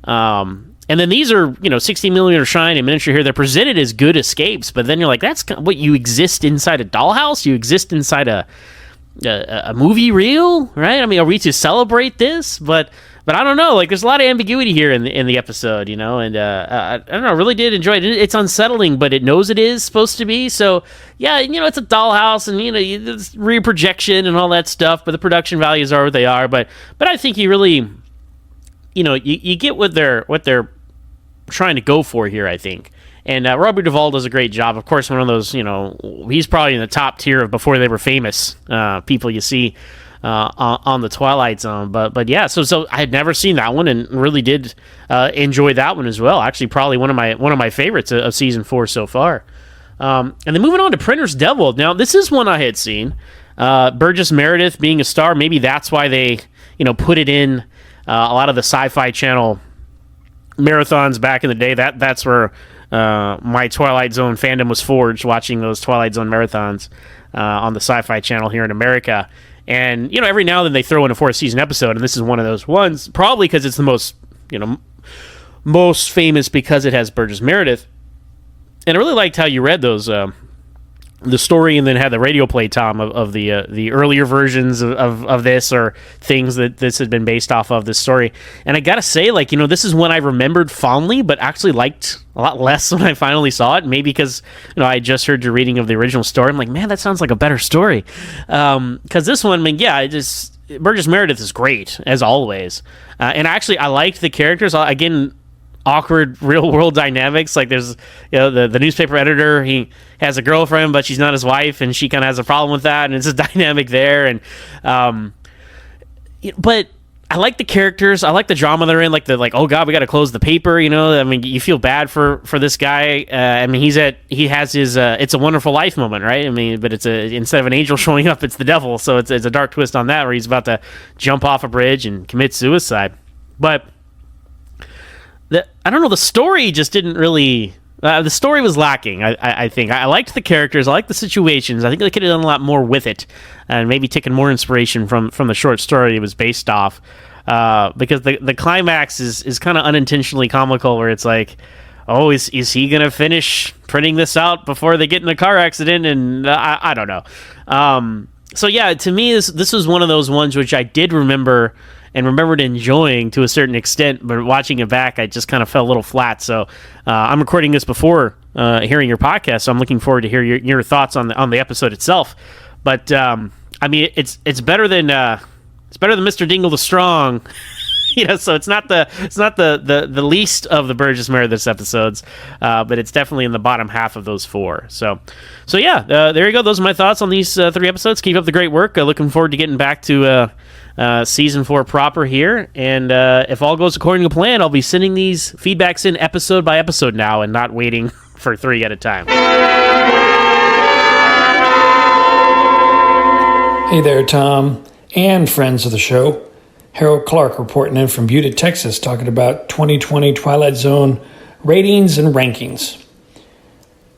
[SPEAKER 5] And then these are, 16 millimeter shine and Miniature here. They're presented as good escapes, but then you're like, that's what you exist inside a dollhouse. You exist inside a movie reel, right? I mean, are we to celebrate this? But I don't know. Like, there's a lot of ambiguity here in the episode, and I don't know. I really did enjoy it. It's unsettling, but it knows it is supposed to be. So yeah, it's a dollhouse, and it's reprojection and all that stuff. But the production values are what they are. But I think you really, you get what they're trying to go for here, I think. And Robert Duvall does a great job. Of course, one of those, he's probably in the top tier of before they were famous people you see on the Twilight Zone. But yeah, so I had never seen that one and really did enjoy that one as well. Actually, probably one of my favorites of season 4 so far. And then moving on to Printer's Devil. Now, this is one I had seen. Burgess Meredith being a star, maybe that's why they put it in a lot of the Sci-Fi Channel marathons back in the day. That's where my Twilight Zone fandom was forged watching those Twilight Zone marathons on the Sci-Fi Channel here in America. And, every now and then they throw in a 4th season episode, and this is one of those ones, probably because it's the most, most famous because it has Burgess Meredith. And I really liked how you read those, the story, and then had the radio play, Tom, of the earlier versions of this, or things that this had been based off of, this story. And I gotta say, this is one I remembered fondly, but actually liked a lot less when I finally saw it. Maybe because, I just heard your reading of the original story. I'm like, man, that sounds like a better story. Because this one, Burgess Meredith is great, as always. And actually, I liked the characters. Again, awkward real world dynamics, like there's the newspaper editor, he has a girlfriend but she's not his wife, and she kind of has a problem with that, and it's a dynamic there. And but I like the characters, I like the drama they're in, oh god, we got to close the paper, you feel bad for this guy. He has his It's a Wonderful Life moment, right? But it's instead of an angel showing up, it's the devil, so it's a dark twist on that, where he's about to jump off a bridge and commit suicide. But I don't know, the story just didn't really... the story was lacking, I think. I liked the characters, I liked the situations. I think they could have done a lot more with it, and maybe taken more inspiration from the short story it was based off. Because the climax is kind of unintentionally comical, where it's like, oh, is he going to finish printing this out before they get in a car accident? And I don't know. So yeah, to me, this was one of those ones which I did remember and remembered enjoying to a certain extent, but watching it back, I just kind of fell a little flat. So I'm recording this before hearing your podcast, so I'm looking forward to hear your thoughts on the episode itself. But it's better than Mr. Dingle the Strong. So it's not the least of the Burgess Meredith episodes, but it's definitely in the bottom half of those 4. So yeah, there you go. Those are my thoughts on these 3 episodes. Keep up the great work. Looking forward to getting back to season 4 proper here. And if all goes according to plan, I'll be sending these feedbacks in episode by episode now, and not waiting for 3 at a time.
[SPEAKER 2] Hey there, Tom, and friends of the show. Harold Clark reporting in from Butte, Texas, talking about 2020 Twilight Zone ratings and rankings.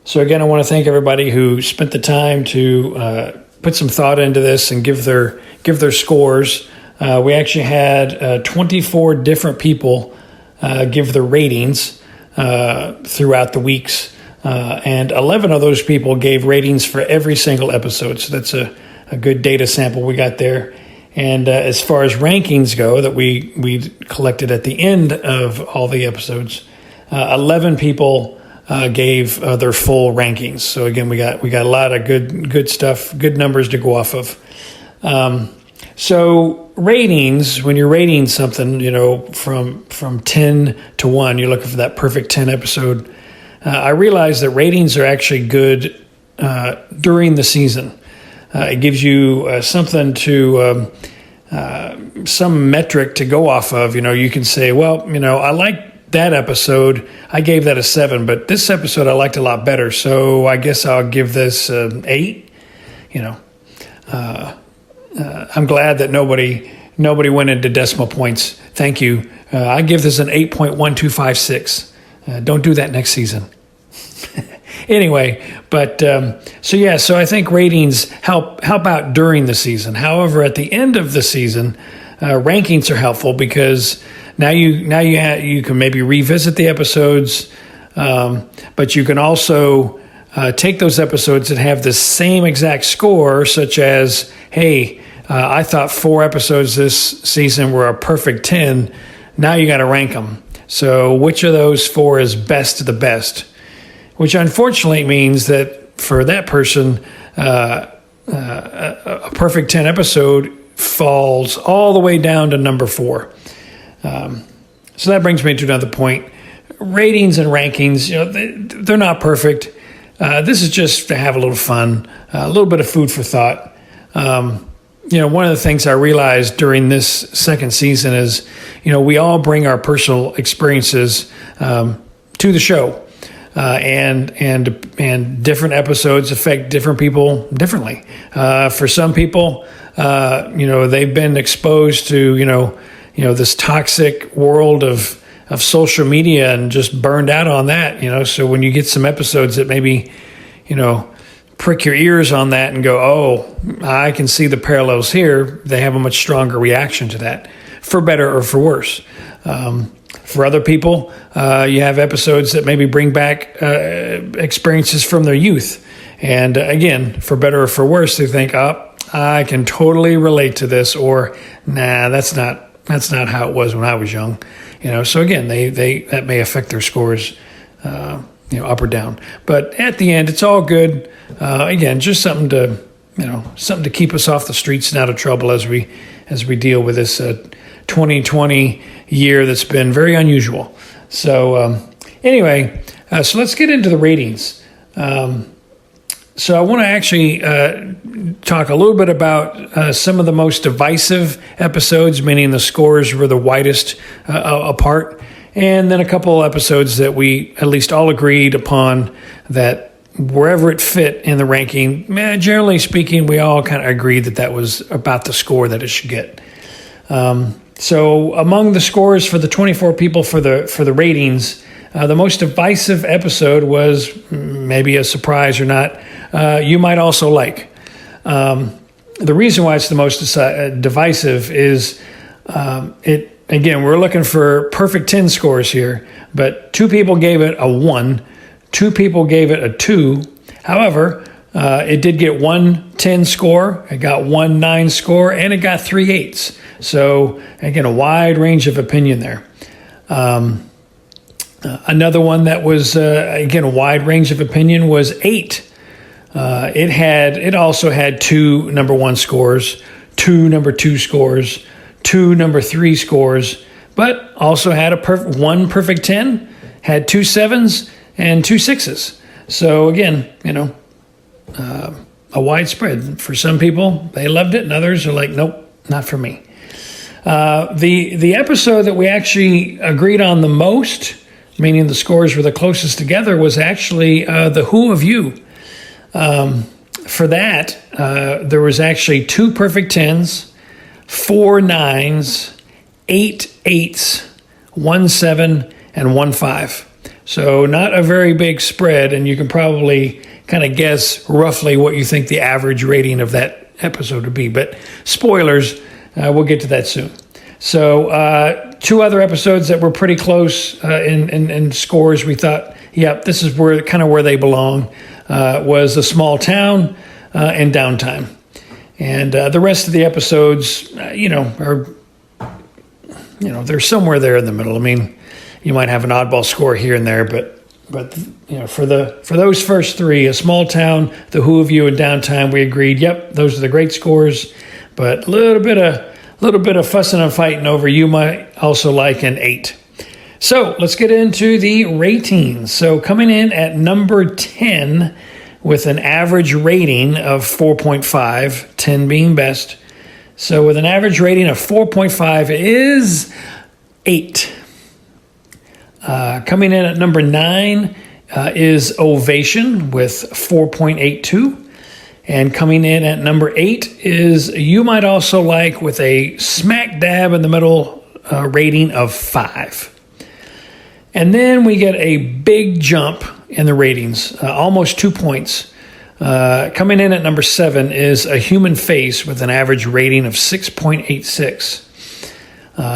[SPEAKER 2] So again, I want to thank everybody who spent the time to put some thought into this and give their scores. We actually had 24 different people give their ratings throughout the weeks, and 11 of those people gave ratings for every single episode. So that's a good data sample we got there. And as far as rankings go, that we collected at the end of all the episodes, 11 people gave their full rankings. So again, we got a lot of good stuff, good numbers to go off of. So ratings, when you're rating something, from 10 to 1, you're looking for that perfect 10 episode. I realize that ratings are actually good during the season. It gives you something to, some metric to go off of. You can say, well, I like that episode. I gave that a 7, but this episode I liked a lot better. So I guess I'll give this an 8. I'm glad that nobody went into decimal points. Thank you. I give this an 8.1256. Don't do that next season. Anyway, but so I think ratings help out during the season. However, at the end of the season, rankings are helpful, because now you can maybe revisit the episodes, but you can also take those episodes that have the same exact score, such as, hey, I thought 4 episodes this season were a perfect 10. Now you got to rank them. So which of those 4 is best to the best? Which unfortunately means that for that person, a perfect 10 episode falls all the way down to number 4. So that brings me to another point. Ratings and rankings, they're not perfect. This is just to have a little fun, a little bit of food for thought. One of the things I realized during this second season is, we all bring our personal experiences to the show. And different episodes affect different people differently. For some people, they've been exposed to, this toxic world of social media and just burned out on that, So when you get some episodes that maybe, prick your ears on that and go, oh, I can see the parallels here, they have a much stronger reaction to that, for better or for worse. For other people, you have episodes that maybe bring back experiences from their youth. And again, for better or for worse, they think, oh, I can totally relate to this, or nah, that's not how it was when I was young. So again, they that may affect their scores, up or down. But at the end, it's all good. Again, just something to keep us off the streets and out of trouble as we deal with this 2020 year that's been very unusual. So anyway, so let's get into the ratings. So I want to actually talk a little bit about some of the most divisive episodes, meaning the scores were the widest apart, and then a couple episodes that we at least all agreed upon that wherever it fit in the ranking, generally speaking, we all kind of agreed that was about the score that it should get. So among the scores for the 24 people for the ratings, the most divisive episode was, maybe a surprise or not, You Might Also Like. The reason why it's the most divisive is again, we're looking for perfect 10 scores here, but 2 people gave it a 1, 2 people gave it a 2. However, it did get 1 10 score, it got 1 9 score, and it got 3 8s. So again, a wide range of opinion there. Another one that was, again, a wide range of opinion was 8. It also had 2 number 1 scores, 2 number 2 scores, 2 number 3 scores, but also had 1 perfect 10, had 2 7s, and 2 6s. So again, a wide spread. For some people, they loved it, and others are like, nope, not for me. The episode that we actually agreed on the most, meaning the scores were the closest together, was actually the Who of You. For that, there was actually 2 perfect 10s, 4 9s, 8 8s, 1 7, and 1 5. So not a very big spread, and you can probably kind of guess roughly what you think the average rating of that episode would be. But spoilers, we'll get to that soon. So 2 other episodes that were pretty close in scores, we thought, yep, this is where they belong, was A Small Town and Downtime. And the rest of the episodes, are, they're somewhere there in the middle. I mean, you might have an oddball score here and there, but for those first 3, A Small Town, The Who of You, and Downtime, we agreed, yep, those are the great scores. But a little bit of fussing and fighting over You Might Also Like an 8. So let's get into the ratings. So coming in at number 10 with an average rating of 4.5, 10 being best. So with an average rating of 4.5 is 8. Coming in at number 9 is Ovation with 4.82. And coming in at number 8 is You Might Also Like with a smack dab in the middle rating of 5. And then we get a big jump in the ratings, almost 2 points. Coming in at number 7 is A Human Face with an average rating of 6.86.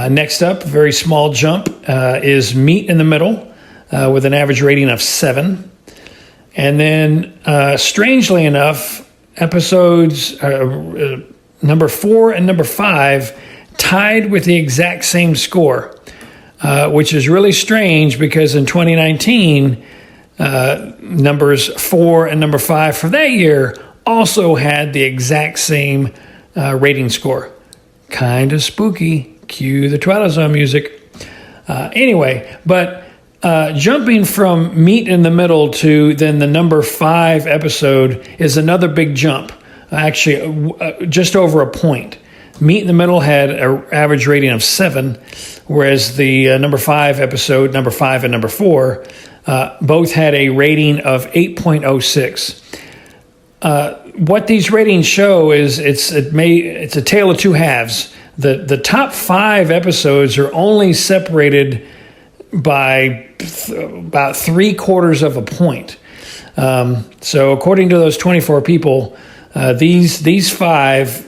[SPEAKER 2] Next up, a very small jump, is Meet in the Middle with an average rating of 7. And then, strangely enough, episodes number 4 and number 5 tied with the exact same score, which is really strange because in 2019, numbers 4 and number 5 for that year also had the exact same rating score. Kind of spooky. Cue the Twilight Zone music. Anyway, but jumping from Meet in the Middle to then the number 5 episode is another big jump. Actually, just over a point. Meet in the Middle had an average rating of 7, whereas the number 5 episode, number 5 and number 4, both had a rating of 8.06. What these ratings show is it's a tale of 2 halves. The top 5 episodes are only separated by about 3/4 of a point. So according to those 24 people, these five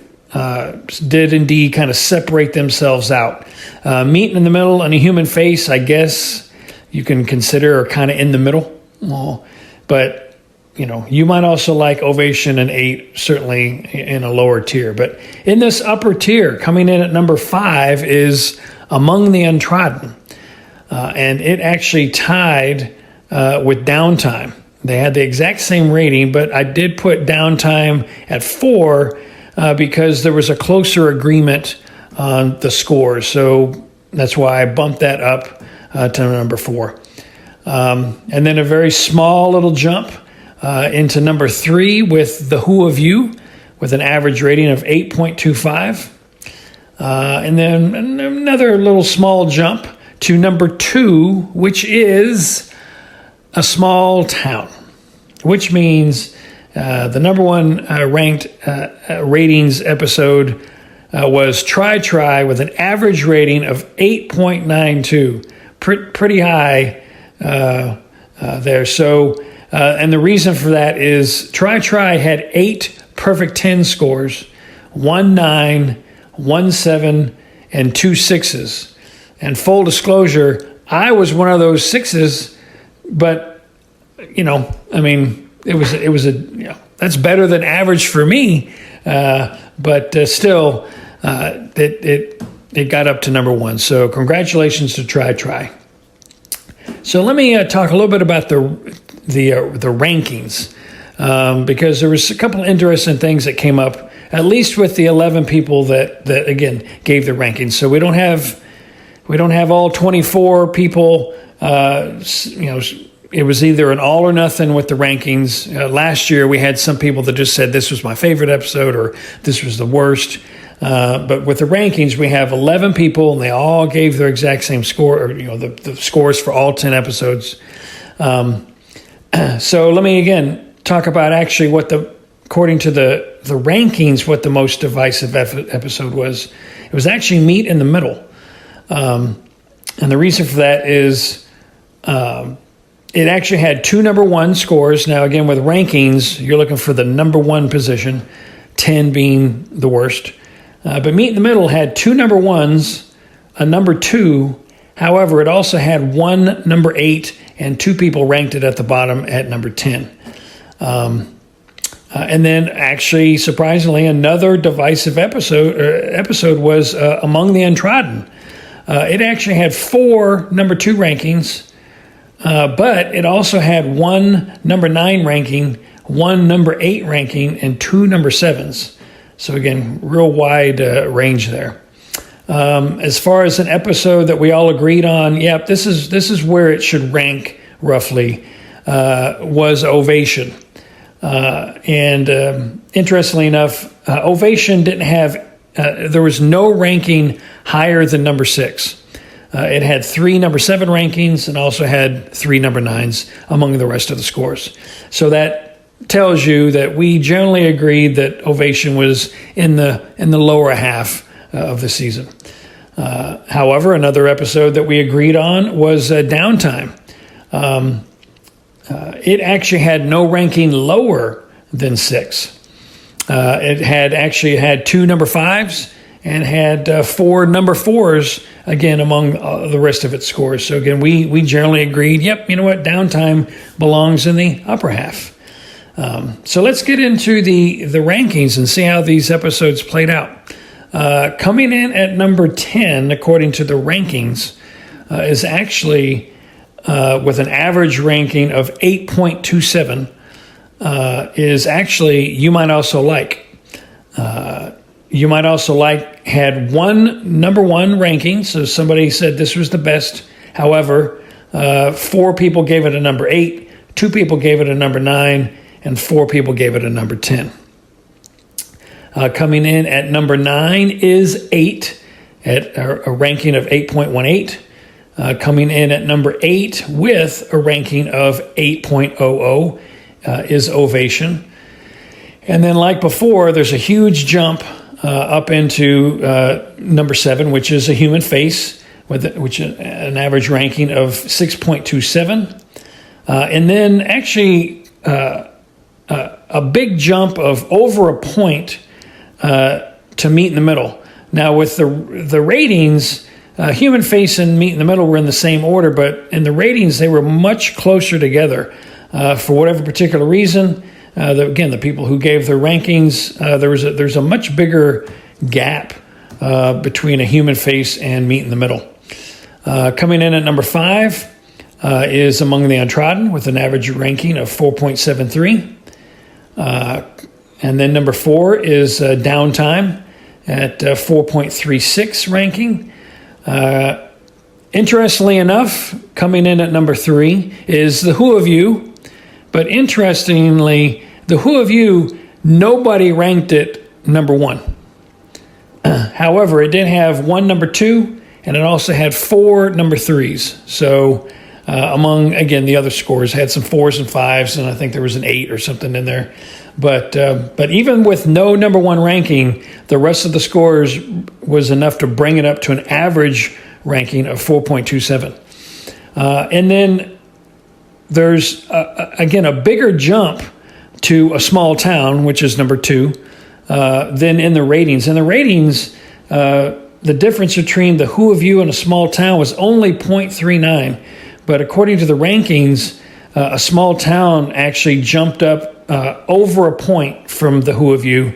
[SPEAKER 2] did indeed kind of separate themselves out. Meat in the middle and a human face, I guess you can consider are kind of in the middle. Well, but you might also like Ovation and 8, certainly in a lower tier. But in this upper tier, coming in at number 5 is Among the Untrodden. And it actually tied with Downtime. They had the exact same rating, but I did put Downtime at 4 because there was a closer agreement on the scores. So that's why I bumped that up to number 4. And then a very small little jump into number 3 with The Who of You, with an average rating of 8.25. And then another little small jump to number 2, which is A Small Town, which means the number 1 ranked ratings episode was Try with an average rating of 8.92. Pretty high there. So, and the reason for that is Try had 8 perfect 10 scores, 1 9, 1 7, and 2 6s. And full disclosure, I was one of those 6s, but it was that's better than average for me. But still, it got up to number 1. So congratulations to Try. So let me talk a little bit about the rankings, because there was a couple of interesting things that came up, at least with the 11 people that again gave the rankings. So we don't have all 24 people. It was either an all or nothing with the rankings. Last year we had some people that just said this was my favorite episode or this was the worst. But with the rankings, we have 11 people, and they all gave their exact same score, or the scores for all 10 episodes. So let me again talk about actually according to the rankings, what the most divisive episode was. It was actually Meat in the Middle, and the reason for that is it actually had 2 number 1 scores. Now again, with rankings, you're looking for the number 1 position, 10 being the worst. But Meat in the Middle had 2 number 1s, a number 2. However, it also had 1 number 8 and 2 people ranked it at the bottom at number 10. And then actually, surprisingly, another divisive episode was Among the Untrodden. It actually had 4 number 2 rankings, but it also had 1 number 9 ranking, 1 number 8 ranking, and 2 number 7s. So again, real wide range there. As far as an episode that we all agreed on, yep, this is where it should rank roughly, was Ovation. And interestingly enough, Ovation didn't have, there was no ranking higher than number 6. It had 3 number 7 rankings and also had 3 number 9s among the rest of the scores. So that tells you that we generally agreed that Ovation was in the lower half of the season. However, another episode that we agreed on was Downtime. It actually had no ranking lower than 6. It had 2 number 5s and had 4 number 4s, again, among the rest of its scores. So again, we generally agreed, yep, you know what, Downtime belongs in the upper half. So let's get into the rankings and see how these episodes played out. Coming in at number 10, according to the rankings, is actually with an average ranking of 8.27, is actually You Might Also Like. You Might Also Like had 1 number 1 ranking, so somebody said this was the best. However, 4 people gave it a number 8, 2 people gave it a number 9, and 4 people gave it a number 10. Coming in at number 9 is 8 at a ranking of 8.18. Coming in at number 8 with a ranking of 8.00 is Ovation. And then like before, there's a huge jump up into number 7, which is A Human Face which is an average ranking of 6.27. And then actually a big jump of over a point to Meet in the Middle. Now with the ratings, Human Face and Meet in the Middle were in the same order, but in the ratings they were much closer together. For whatever particular reason, again, the people who gave their rankings, there's a much bigger gap between A Human Face and Meet in the Middle. Coming in at number 5 is Among the Untrodden with an average ranking of 4.73. And then number 4 is Downtime at 4.36 ranking. Interestingly enough, coming in at number 3 is The Who of You. But interestingly, The Who of You, nobody ranked it number 1. However, it did have 1 number 2, and it also had 4 number 3s. So among, again, the other scores, had some 4s and 5s, and I think there was an 8 or something in there. But even with no number 1 ranking, the rest of the scores was enough to bring it up to an average ranking of 4.27. And then there's, again, a bigger jump to A Small Town, which is number 2, than in the ratings. In the ratings, the difference between The Who of You and A Small Town was only 0.39. But according to the rankings, A Small Town actually jumped up over a point from The Who of You.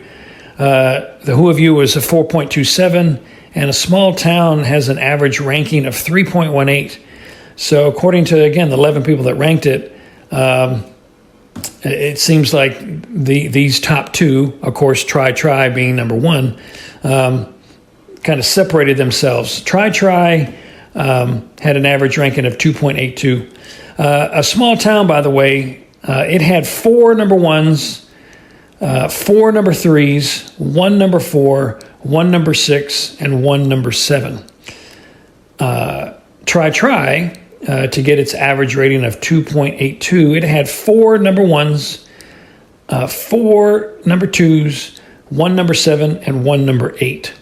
[SPEAKER 2] The Who of You was a 4.27, and A Small Town has an average ranking of 3.18. So according to, again, the 11 people that ranked it, it seems like these top 2, of course, Try being number 1, kind of separated themselves. Try had an average ranking of 2.82. A Small Town, by the way, it had 4 number 1s, 4 number 3s, 1 number 4, 1 number 6, and 1 number 7. Try to get its average rating of 2.82, it had 4 number 1s, 4 number 2s, 1 number 7, and 1 number 8.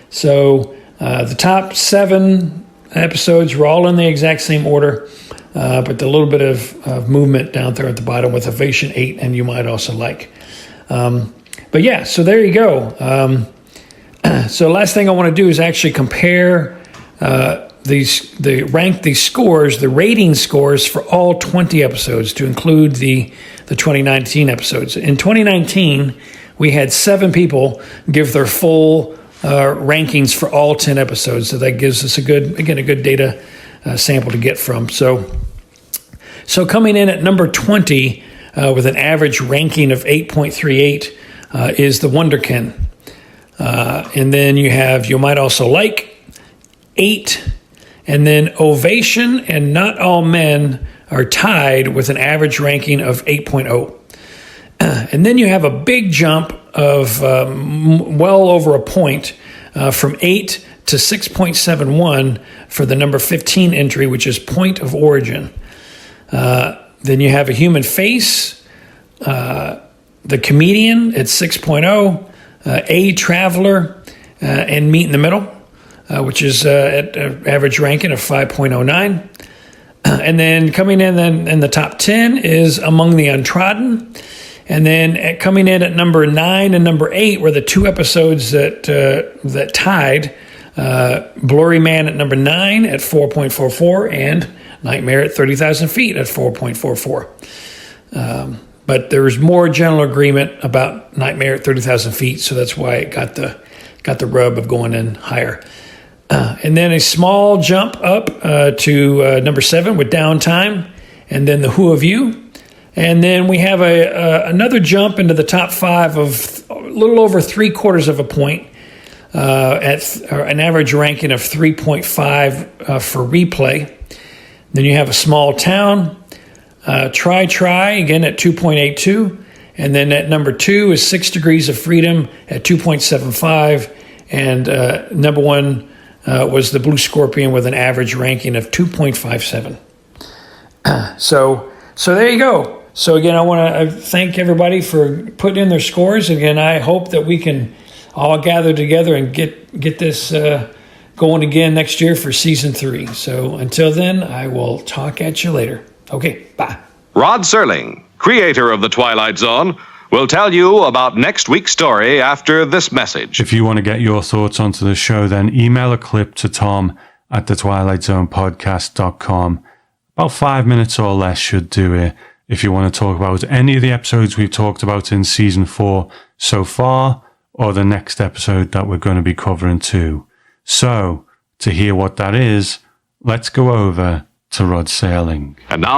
[SPEAKER 2] So the top 7 episodes were all in the exact same order, but a little bit of movement down there at the bottom with Ovation 8 and You Might Also Like. But yeah, so there you go. So last thing I want to do is actually compare rank these scores, the rating scores for all 20 episodes to include the 2019 episodes. In 2019, we had 7 people give their full rankings for all 10 episodes. So that gives us a good data sample to get from. So coming in at number 20 with an average ranking of 8.38 is The Wonderkin. And then you have You Might Also Like, 8. And then Ovation and Not All Men are tied with an average ranking of 8.0. And then you have a big jump of well over a point from 8 to 6.71 for the number 15 entry, which is Point of Origin. Then you have A Human Face, The Comedian at 6.0, A Traveler, and Meet in the Middle, which is at an average ranking of 5.09. And then coming in the top 10 is Among the Untrodden. And then coming in at number 9 and number 8 were the 2 episodes that tied. Blurry Man at number 9 at 4.44 and Nightmare at 30,000 Feet at 4.44. But there was more general agreement about Nightmare at 30,000 Feet, so that's why it got the rub of going in higher. And then a small jump up to number 7 with Downtime, and then The Who of You. And then we have another jump into the top 5 of a little over 3/4 of a point at an average ranking of 3.5 for Replay. Then you have A Small Town, Try again at 2.82. And then at number 2 is 6 Degrees of Freedom at 2.75. And number 1 was The Blue Scorpion with an average ranking of 2.57. So there you go. So again, I want to thank everybody for putting in their scores. Again, I hope that we can all gather together and get this going again next year for season 3. So until then, I will talk at you later. Okay, bye.
[SPEAKER 6] Rod Serling, creator of The Twilight Zone, will tell you about next week's story after this message.
[SPEAKER 1] If you want to get your thoughts onto the show, then email a clip to Tom at thetwilightzonepodcast.com. About 5 minutes or less should do it. If you want to talk about any of the episodes we've talked about in season 4 so far, or the next episode that we're going to be covering too. So, to hear what that is, let's go over to Rod Serling.
[SPEAKER 6] And now,